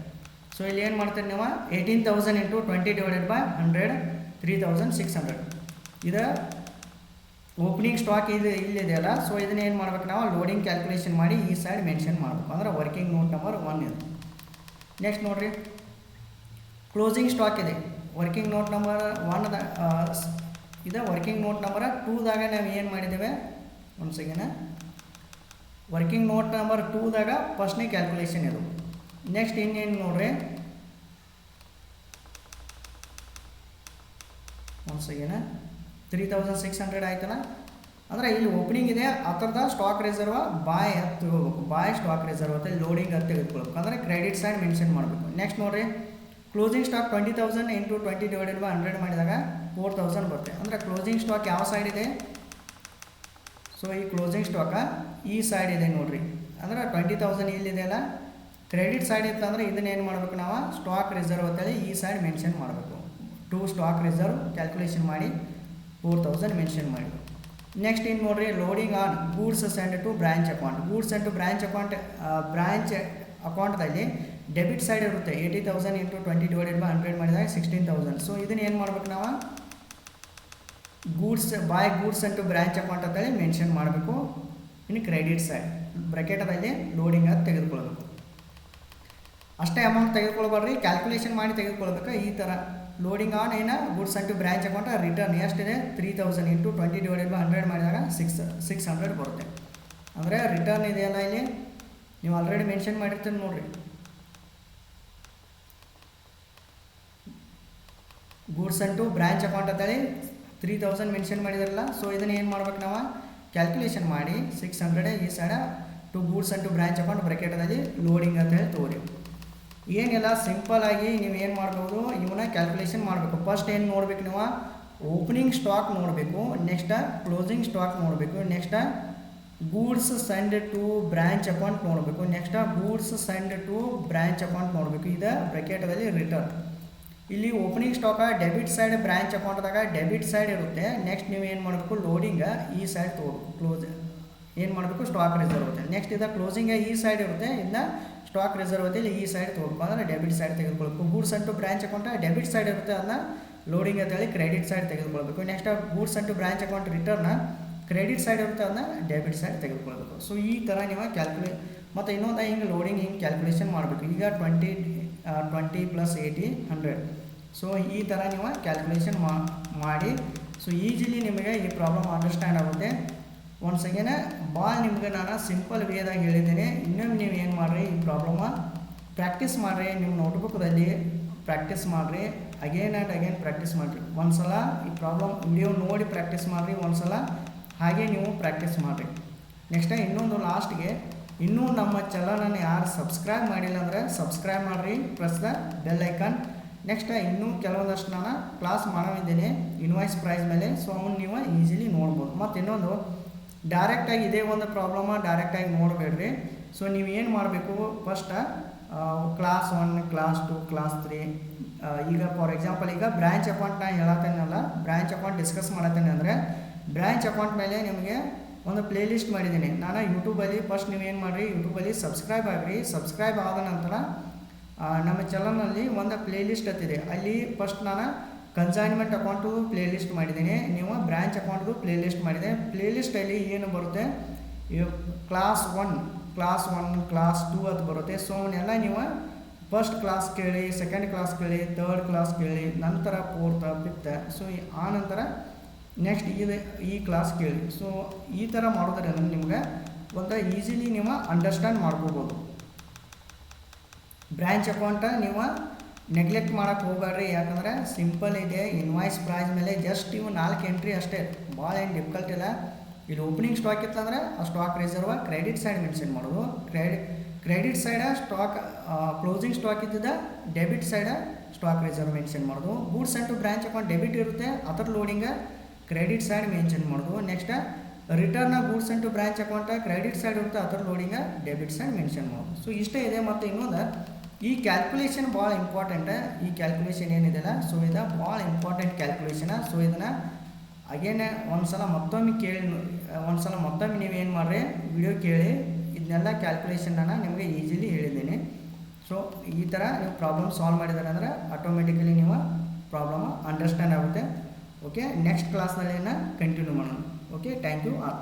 ಸೊ ಇಲ್ಲಿ ಏನು ಮಾಡ್ತೀರಿ ನೀವು 18,000 ಇಂಟು 20 ಡಿವೈಡೆಡ್ ಬೈ 100 3,600. ಇದು ಓಪನಿಂಗ್ ಸ್ಟಾಕ್ ಇದು ಇಲ್ಲಿದೆಯಲ್ಲ. ಸೊ ಇದನ್ನ ಏನು ಮಾಡ್ಬೇಕು ನಾವು ಲೋಡಿಂಗ್ ಕ್ಯಾಲ್ಕುಲೇಷನ್ ಮಾಡಿ ಈ ಸೈಡ್ ಮೆನ್ಷನ್ ಮಾಡಬೇಕು. ಅಂದ್ರೆ ವರ್ಕಿಂಗ್ ನೋಟ್ ನಂಬರ್ 1 ಇದೆ. ನೆಕ್ಸ್ಟ್ ನೋಡಿರಿ ಕ್ಲೋಸಿಂಗ್ ಸ್ಟಾಕ್ ಇದೆ. ವರ್ಕಿಂಗ್ ನೋಟ್ ನಂಬರ್ 1 ಇದು ವರ್ಕಿಂಗ್ ನೋಟ್ ನಂಬರ್ 2ದಾಗ ನಾವು ಏನು ಮಾಡಿದ್ದೇವೆ, ಒಂದು ಸೆಕೆಂಡ್, ವರ್ಕಿಂಗ್ ನೋಟ್ ನಂಬರ್ 2ದಾಗ ಫಸ್ಟ್ನೇ ಕ್ಯಾಲ್ಕುಲೇಷನ್ ಇದು. ನೆಕ್ಸ್ಟ್ ಇನ್ನೇನು ನೋಡ್ರಿ, ಒಂದು ಸೆಕೆಂಡ್, 3,600 ಆಯ್ತಲ್ಲ. ಅಂದರೆ ಇಲ್ಲಿ ಓಪನಿಂಗ್ ಇದೆ, ಆ ಥರದ ಸ್ಟಾಕ್ ರಿಸರ್ವ್ ಬಾಯ್ ಹತ್ತು ತಗೋಬೇಕು. ಬಾಯ್ ಸ್ಟಾಕ್ ರಿಸರ್ವ್ ಅಂತ ಲೋಡಿಂಗ್ ಹತ್ತು ತೆಗೆದುಕೊಳ್ಬೇಕು. ಅಂದರೆ ಕ್ರೆಡಿಟ್ ಸೈಡ್ ಮೆನ್ಷನ್ ಮಾಡಬೇಕು. ನೆಕ್ಸ್ಟ್ ನೋಡಿರಿ closing stock 20,000 into 20 divided by 100 ಮಾಡಿದಾಗ 4,000 ಬರುತ್ತೆ. ಅಂದರೆ ಕ್ಲೋಸಿಂಗ್ ಸ್ಟಾಕ್ ಯಾವ ಸೈಡ್ ಇದೆ, ಸೊ ಈ ಕ್ಲೋಸಿಂಗ್ ಸ್ಟಾಕ ಈ ಸೈಡ್ ಇದೆ ನೋಡಿರಿ. ಅಂದರೆ 20,000 ಇಲ್ಲಿದೆಯಲ್ಲ, ಕ್ರೆಡಿಟ್ ಸೈಡ್ ಇತ್ತು ಅಂದರೆ ಇದನ್ನ ಏನು ಮಾಡಬೇಕು ನಾವು ಸ್ಟಾಕ್ ರಿಸರ್ವ್ ಅಂತೇಳಿ ಈ ಸೈಡ್ ಮೆನ್ಷನ್ ಮಾಡಬೇಕು. ಟು ಸ್ಟಾಕ್ ರಿಸರ್ವ್ ಕ್ಯಾಲ್ಕುಲೇಷನ್ ಮಾಡಿ 4,000 ಮೆನ್ಷನ್ ಮಾಡಬೇಕು. ನೆಕ್ಸ್ಟ್ ಏನು ನೋಡಿರಿ loading on goods send to branch account. Goods send to branch account, branch ಅಕೌಂಟ್ದಲ್ಲಿ ಡೆಬಿಟ್ ಸೈಡ್ ಇರುತ್ತೆ. 80,000 ಇಂಟು 20 ಡಿವೈಡೆಡ್ ಬೈ 100 ಮಾಡಿದಾಗ 16,000. ಸೊ ಇದನ್ನ ಏನು ಮಾಡ್ಬೇಕು ನಾವು goods by goods and to branch account ಅಂತೇಳಿ ಮೆನ್ಷನ್ ಮಾಡಬೇಕು. ಇನ್ನು ಕ್ರೆಡಿಟ್ ಸೈಡ್ ಬ್ರ್ಯಾಕೆಟಲ್ಲಿ ಲೋಡಿಂಗ್ ಅದು ತೆಗೆದುಕೊಳ್ಬೇಕು. ಅಷ್ಟೇ ಅಮೌಂಟ್ ತೆಗೆದುಕೊಳ್ಬೇಡ್ರಿ, ಕ್ಯಾಲ್ಕುಲೇಷನ್ ಮಾಡಿ ತೆಗೆದುಕೊಳ್ಬೇಕು. ಈ ಥರ ಲೋಡಿಂಗ್ ಆನ್ ಏನು goods and to branch account return ಎಷ್ಟಿದೆ 3,000 ಇಂಟು 20 ಡಿವೈಡೆಡ್ ಬೈ 100 ಮಾಡಿದಾಗ 600 ಬರುತ್ತೆ. ಅಂದರೆ ರಿಟರ್ನ್ ಇದೆಯಲ್ಲ ಇಲ್ಲಿ ನೀವು ಆಲ್ರೆಡಿ ಮೆನ್ಷನ್ ಮಾಡಿರ್ತೀರಿ ನೋಡಿರಿ. ಗೂಡ್ಸ್ ಅಂಟು ಬ್ರಾಂಚ್ ಅಕೌಂಟ್ ಅಂತೇಳಿ 3000 ಮೆನ್ಷನ್ ಮಾಡಿದಾರಲ್ಲ. ಸೊ ಇದನ್ನು ಏನು ಮಾಡ್ಬೇಕು ನಾವು ಕ್ಯಾಲ್ಕುಲೇಷನ್ ಮಾಡಿ 600 ಈ side to goods and to branch account ಬ್ರ್ಯಾಕೆಟಲ್ಲಿ ಲೋಡಿಂಗ್ ಅಂತ ಹೇಳಿ ತೋರಿ. ಏನಿಲ್ಲ ಸಿಂಪಲಾಗಿ ನೀವು ಏನು ಮಾಡ್ಬೋದು, ಇವನ್ನ ಕ್ಯಾಲ್ಕುಲೇಷನ್ ಮಾಡಬೇಕು. ಫಸ್ಟ್ ಏನು ನೋಡ್ಬೇಕು ನೀವು, ಓಪನಿಂಗ್ ಸ್ಟಾಕ್ ನೋಡಬೇಕು, ನೆಕ್ಸ್ಟ್ ಕ್ಲೋಸಿಂಗ್ ಸ್ಟಾಕ್ ನೋಡಬೇಕು, next goods send to branch account ನೋಡಬೇಕು, next goods send to branch account ನೋಡಬೇಕು. ಇದು ಬ್ರ್ಯಾಕೆಟಲ್ಲಿ ರಿಟರ್ನ್. ಇಲ್ಲಿ opening stock debit side branch ಅಕೌಂಟ್ದಾಗ ಡೆಬಿಟ್ ಸೈಡ್ ಇರುತ್ತೆ. ನೆಕ್ಸ್ಟ್ ನೀವು ಏನು ಮಾಡಬೇಕು, ಲೋಡಿಂಗ ಈ ಸೈಡ್ ತೊಗೋಬೇಕು, ಕ್ಲೋಸ್ ಏನು ಮಾಡಬೇಕು ಸ್ಟಾಕ್ ರಿಸರ್ವ್ ಇರುತ್ತೆ. ನೆಕ್ಸ್ಟ್ ಇದು ಕ್ಲೋಸಿಂಗ ಈ ಸೈಡ್ ಇರುತ್ತೆ, ಇದನ್ನ ಸ್ಟಾಕ್ ರಿಸರ್ವ್ ಇಲ್ಲಿ ಈ ಸೈಡ್ ತೊಗೊಳ್ಬೇಕು, ಅಂದರೆ ಡೆಬಿಟ್ ಸೈಡ್ ತೆಗೆದುಕೊಳ್ಬೇಕು. Goods and to branch account debit side ಇರುತ್ತೆ, ಅದನ್ನ ಲೋಡಿಂಗ್ ಅಂತೇಳಿ ಕ್ರೆಡಿಟ್ ಸೈಡ್ ತೆಗೆದುಕೊಳ್ಬೇಕು. Next goods and to branch account return credit side ಇರುತ್ತೆ, ಅದನ್ನ ಡೆಬಿಟ್ ಸೈಡ್ ತೆಗೆದುಕೊಳ್ಬೇಕು. ಸೊ ಈ ಥರ ನೀವು ಮತ್ತು ಇನ್ನೊಂದು ಹಿಂಗೆ ಲೋಡಿಂಗ್ ಹಿಂಗೆ ಕ್ಯಾಲ್ಕುಲೇಷನ್ ಮಾಡಬೇಕು. ಈಗ 20 + 80 100. ಸೊ ಈ ಥರ ನೀವು ಕ್ಯಾಲ್ಕುಲೇಷನ್ ಮಾಡಿ ಸೊ ಈಜಿಲಿ ನಿಮಗೆ ಈ ಪ್ರಾಬ್ಲಮ್ ಅಂಡರ್ಸ್ಟ್ಯಾಂಡ್ ಆಗುತ್ತೆ. ಒನ್ಸ್ ಅಗೇನ್ ಭಾಳ ನಿಮ್ಗೆ ನಾನು ಸಿಂಪಲ್ ವೇದಾಗ ಹೇಳಿದ್ದೇನೆ. ಇನ್ನೊಮ್ಮೆ ನೀವು ಏನು ಮಾಡಿರಿ, ಈ ಪ್ರಾಬ್ಲಮ ಪ್ರಾಕ್ಟೀಸ್ ಮಾಡಿರಿ, ನಿಮ್ಮ ನೋಟ್ಬುಕ್ದಲ್ಲಿ ಪ್ರಾಕ್ಟೀಸ್ ಮಾಡಿರಿ, ಅಗೇನ್ ಆ್ಯಂಡ್ ಅಗೇನ್ ಪ್ರಾಕ್ಟೀಸ್ ಮಾಡಿರಿ. ಒಂದು ಸಲ ಈ ಪ್ರಾಬ್ಲಮ್ ವಿಡಿಯೋ ನೋಡಿ ಪ್ರಾಕ್ಟೀಸ್ ಮಾಡಿರಿ, ಒಂದು ಸಲ ಹಾಗೆ ನೀವು ಪ್ರಾಕ್ಟೀಸ್ ಮಾಡಿರಿ. ನೆಕ್ಸ್ಟ್ ಇನ್ನೊಂದು ಲಾಸ್ಟ್ಗೆ, ಇನ್ನೂ ನಮ್ಮ ಚಾನಲನ್ನು ಯಾರು ಸಬ್ಸ್ಕ್ರೈಬ್ ಮಾಡಿಲ್ಲ ಅಂದರೆ ಸಬ್ಸ್ಕ್ರೈಬ್ ಮಾಡಿರಿ, press the bell icon. Next ಇನ್ನೂ ಕೆಲವೊಂದಷ್ಟು ನಾನು ಕ್ಲಾಸ್ ಮಾಡೋವಿದ್ದೇನೆ ಇನ್ವಾಯ್ಸ್ ಪ್ರೈಸ್ ಮೇಲೆ. ಸೊ ಅವನ್ನ ನೀವು ಈಸಿಲಿ ನೋಡ್ಬೋದು. ಮತ್ತು ಇನ್ನೊಂದು ಡೈರೆಕ್ಟಾಗಿ ಇದೇ ಒಂದು ಪ್ರಾಬ್ಲಮ ಡೈರೆಕ್ಟಾಗಿ ನೋಡಬೇಡ್ರಿ. ಸೊ ನೀವು ಏನು ಮಾಡಬೇಕು, ಫಸ್ಟ್ ಕ್ಲಾಸ್ 1, ಕ್ಲಾಸ್ 2, ಕ್ಲಾಸ್ 3. ಈಗ ಫಾರ್ ಎಕ್ಸಾಂಪಲ್ ಈಗ ಬ್ರಾಂಚ್ ಅಕೌಂಟ್ ನಾನು ಹೇಳತ್ತೇನಲ್ಲ, ಬ್ರಾಂಚ್ ಅಕೌಂಟ್ ಡಿಸ್ಕಸ್ ಮಾಡತ್ತೇನೆ ಅಂದರೆ ಬ್ರಾಂಚ್ ಅಕೌಂಟ್ ಮೇಲೆ ನಿಮಗೆ ಒಂದು ಪ್ಲೇ ಲಿಸ್ಟ್ ಮಾಡಿದ್ದೀನಿ ನಾನು ಯೂಟ್ಯೂಬಲ್ಲಿ. ಫಸ್ಟ್ ನೀವೇನು ಮಾಡಿರಿ, ಯೂಟ್ಯೂಬಲ್ಲಿ ಸಬ್ಸ್ಕ್ರೈಬ್ ಆಗಿರಿ. ಸಬ್ಸ್ಕ್ರೈಬ್ ಆದ ನಂತರ ನಮ್ಮ ಚಾನಲ್ನಲ್ಲಿ ಒಂದು ಪ್ಲೇ ಲಿಸ್ಟ್ ಹತ್ತಿದೆ, ಅಲ್ಲಿ ಫಸ್ಟ್ ನಾನು ಕನ್ಸೈನ್ಮೆಂಟ್ ಅಕೌಂಟು ಪ್ಲೇ ಲಿಸ್ಟ್ ಮಾಡಿದ್ದೀನಿ, ನೀವು ಬ್ರಾಂಚ್ ಅಕೌಂಟ್ದು ಪ್ಲೇ ಲಿಸ್ಟ್ ಮಾಡಿದೆ. ಪ್ಲೇ ಲಿಸ್ಟಲ್ಲಿ ಏನು ಬರುತ್ತೆ, ಕ್ಲಾಸ್ 1, ಕ್ಲಾಸ್ 2 ಅದು ಬರುತ್ತೆ. ಸೊ ಅವನ್ನೆಲ್ಲ ನೀವು ಫಸ್ಟ್ ಕ್ಲಾಸ್ ಕೇಳಿ, ಸೆಕೆಂಡ್ ಕ್ಲಾಸ್ ಕೇಳಿ, ಥರ್ಡ್ ಕ್ಲಾಸ್ ಕೇಳಿ, ನಂತರ 4th, 5th. ಸೊ ಆ ನಂತರ ನೆಕ್ಸ್ಟ್ ಈ ಕ್ಲಾಸ್ ಕೇಳಿ. ಸೊ ಈ ಥರ ಮಾಡೋದ್ರಿಂದ ನಿಮ್ಗೆ ಒಂದು ಈಸಿಲಿ ನೀವು ಅಂಡರ್ಸ್ಟ್ಯಾಂಡ್ ಮಾಡ್ಕೋಬೋದು. ಬ್ರಾಂಚ್ ಅಕೌಂಟ ನೀವು ನೆಗ್ಲೆಕ್ಟ್ ಮಾಡೋಕ್ಕೆ ಹೋಗಬೇಡ್ರಿ, ಯಾಕಂದರೆ ಸಿಂಪಲ್ ಇದೆ. ಇನ್ವಾಯ್ಸ್ ಪ್ರೈಸ್ ಮೇಲೆ ಜಸ್ಟ್ ಇವು 4 ಎಂಟ್ರಿ ಅಷ್ಟೇ, ಭಾಳ ಏನು ಡಿಫಿಕಲ್ಟ್ ಇಲ್ಲ. ಇಲ್ಲಿ ಓಪನಿಂಗ್ ಸ್ಟಾಕ್ ಇತ್ತಂದರೆ ಆ stock reserve credit side mention ಮಾಡೋದು, credit side stock closing stock ಇದ್ದಿದ್ದ debit side stock reserve mention ಮಾಡೋದು. Goods and to branch account debit ಇರುತ್ತೆ, ಅದರ ಲೋಡಿಂಗ ಕ್ರೆಡಿಟ್ ಸೈಡ್ ಮೆನ್ಷನ್ ಮಾಡೋದು. Next return goods and to branch account credit side ಇರುತ್ತೆ, ಅದರ loading debit side mention ಮಾಡೋದು. So ಇಷ್ಟೇ ಇದೆ. ಮತ್ತು ಇನ್ನೊಂದು ಈ ಕ್ಯಾಲ್ಕುಲೇಷನ್ ಭಾಳ ಇಂಪಾರ್ಟೆಂಟ್. ಈ ಕ್ಯಾಲ್ಕುಲೇಷನ್ ಏನಿದೆಯಲ್ಲ, ಸೊ ಇದು ಭಾಳ ಇಂಪಾರ್ಟೆಂಟ್ ಕ್ಯಾಲ್ಕುಲೇಷನ. ಸೊ ಇದನ್ನು ಅಗೇನ್ ಒಂದು ಸಲ ಮತ್ತೊಮ್ಮೆ ನೀವೇನು ಮಾಡಿರಿ, ವಿಡಿಯೋ ಕೇಳಿ, ಇದನ್ನೆಲ್ಲ ಕ್ಯಾಲ್ಕುಲೇಷನನ್ನು ನಿಮಗೆ ಈಸಿಲಿ ಹೇಳಿದ್ದೀನಿ. ಸೊ ಈ ಥರ ನೀವು ಪ್ರಾಬ್ಲಮ್ ಸಾಲ್ವ್ ಮಾಡಿದ್ದಾರೆ ಅಂದರೆ ಆಟೋಮೆಟಿಕಲಿ ನೀವು ಪ್ರಾಬ್ಲಮ್ ಅಂಡರ್ಸ್ಟ್ಯಾಂಡ್ ಆಗುತ್ತೆ. ಓಕೆ, ನೆಕ್ಸ್ಟ್ ಕ್ಲಾಸ್ನಲ್ಲಿ ಕಂಟಿನ್ಯೂ ಮಾಡೋಣ. Okay, thank you all.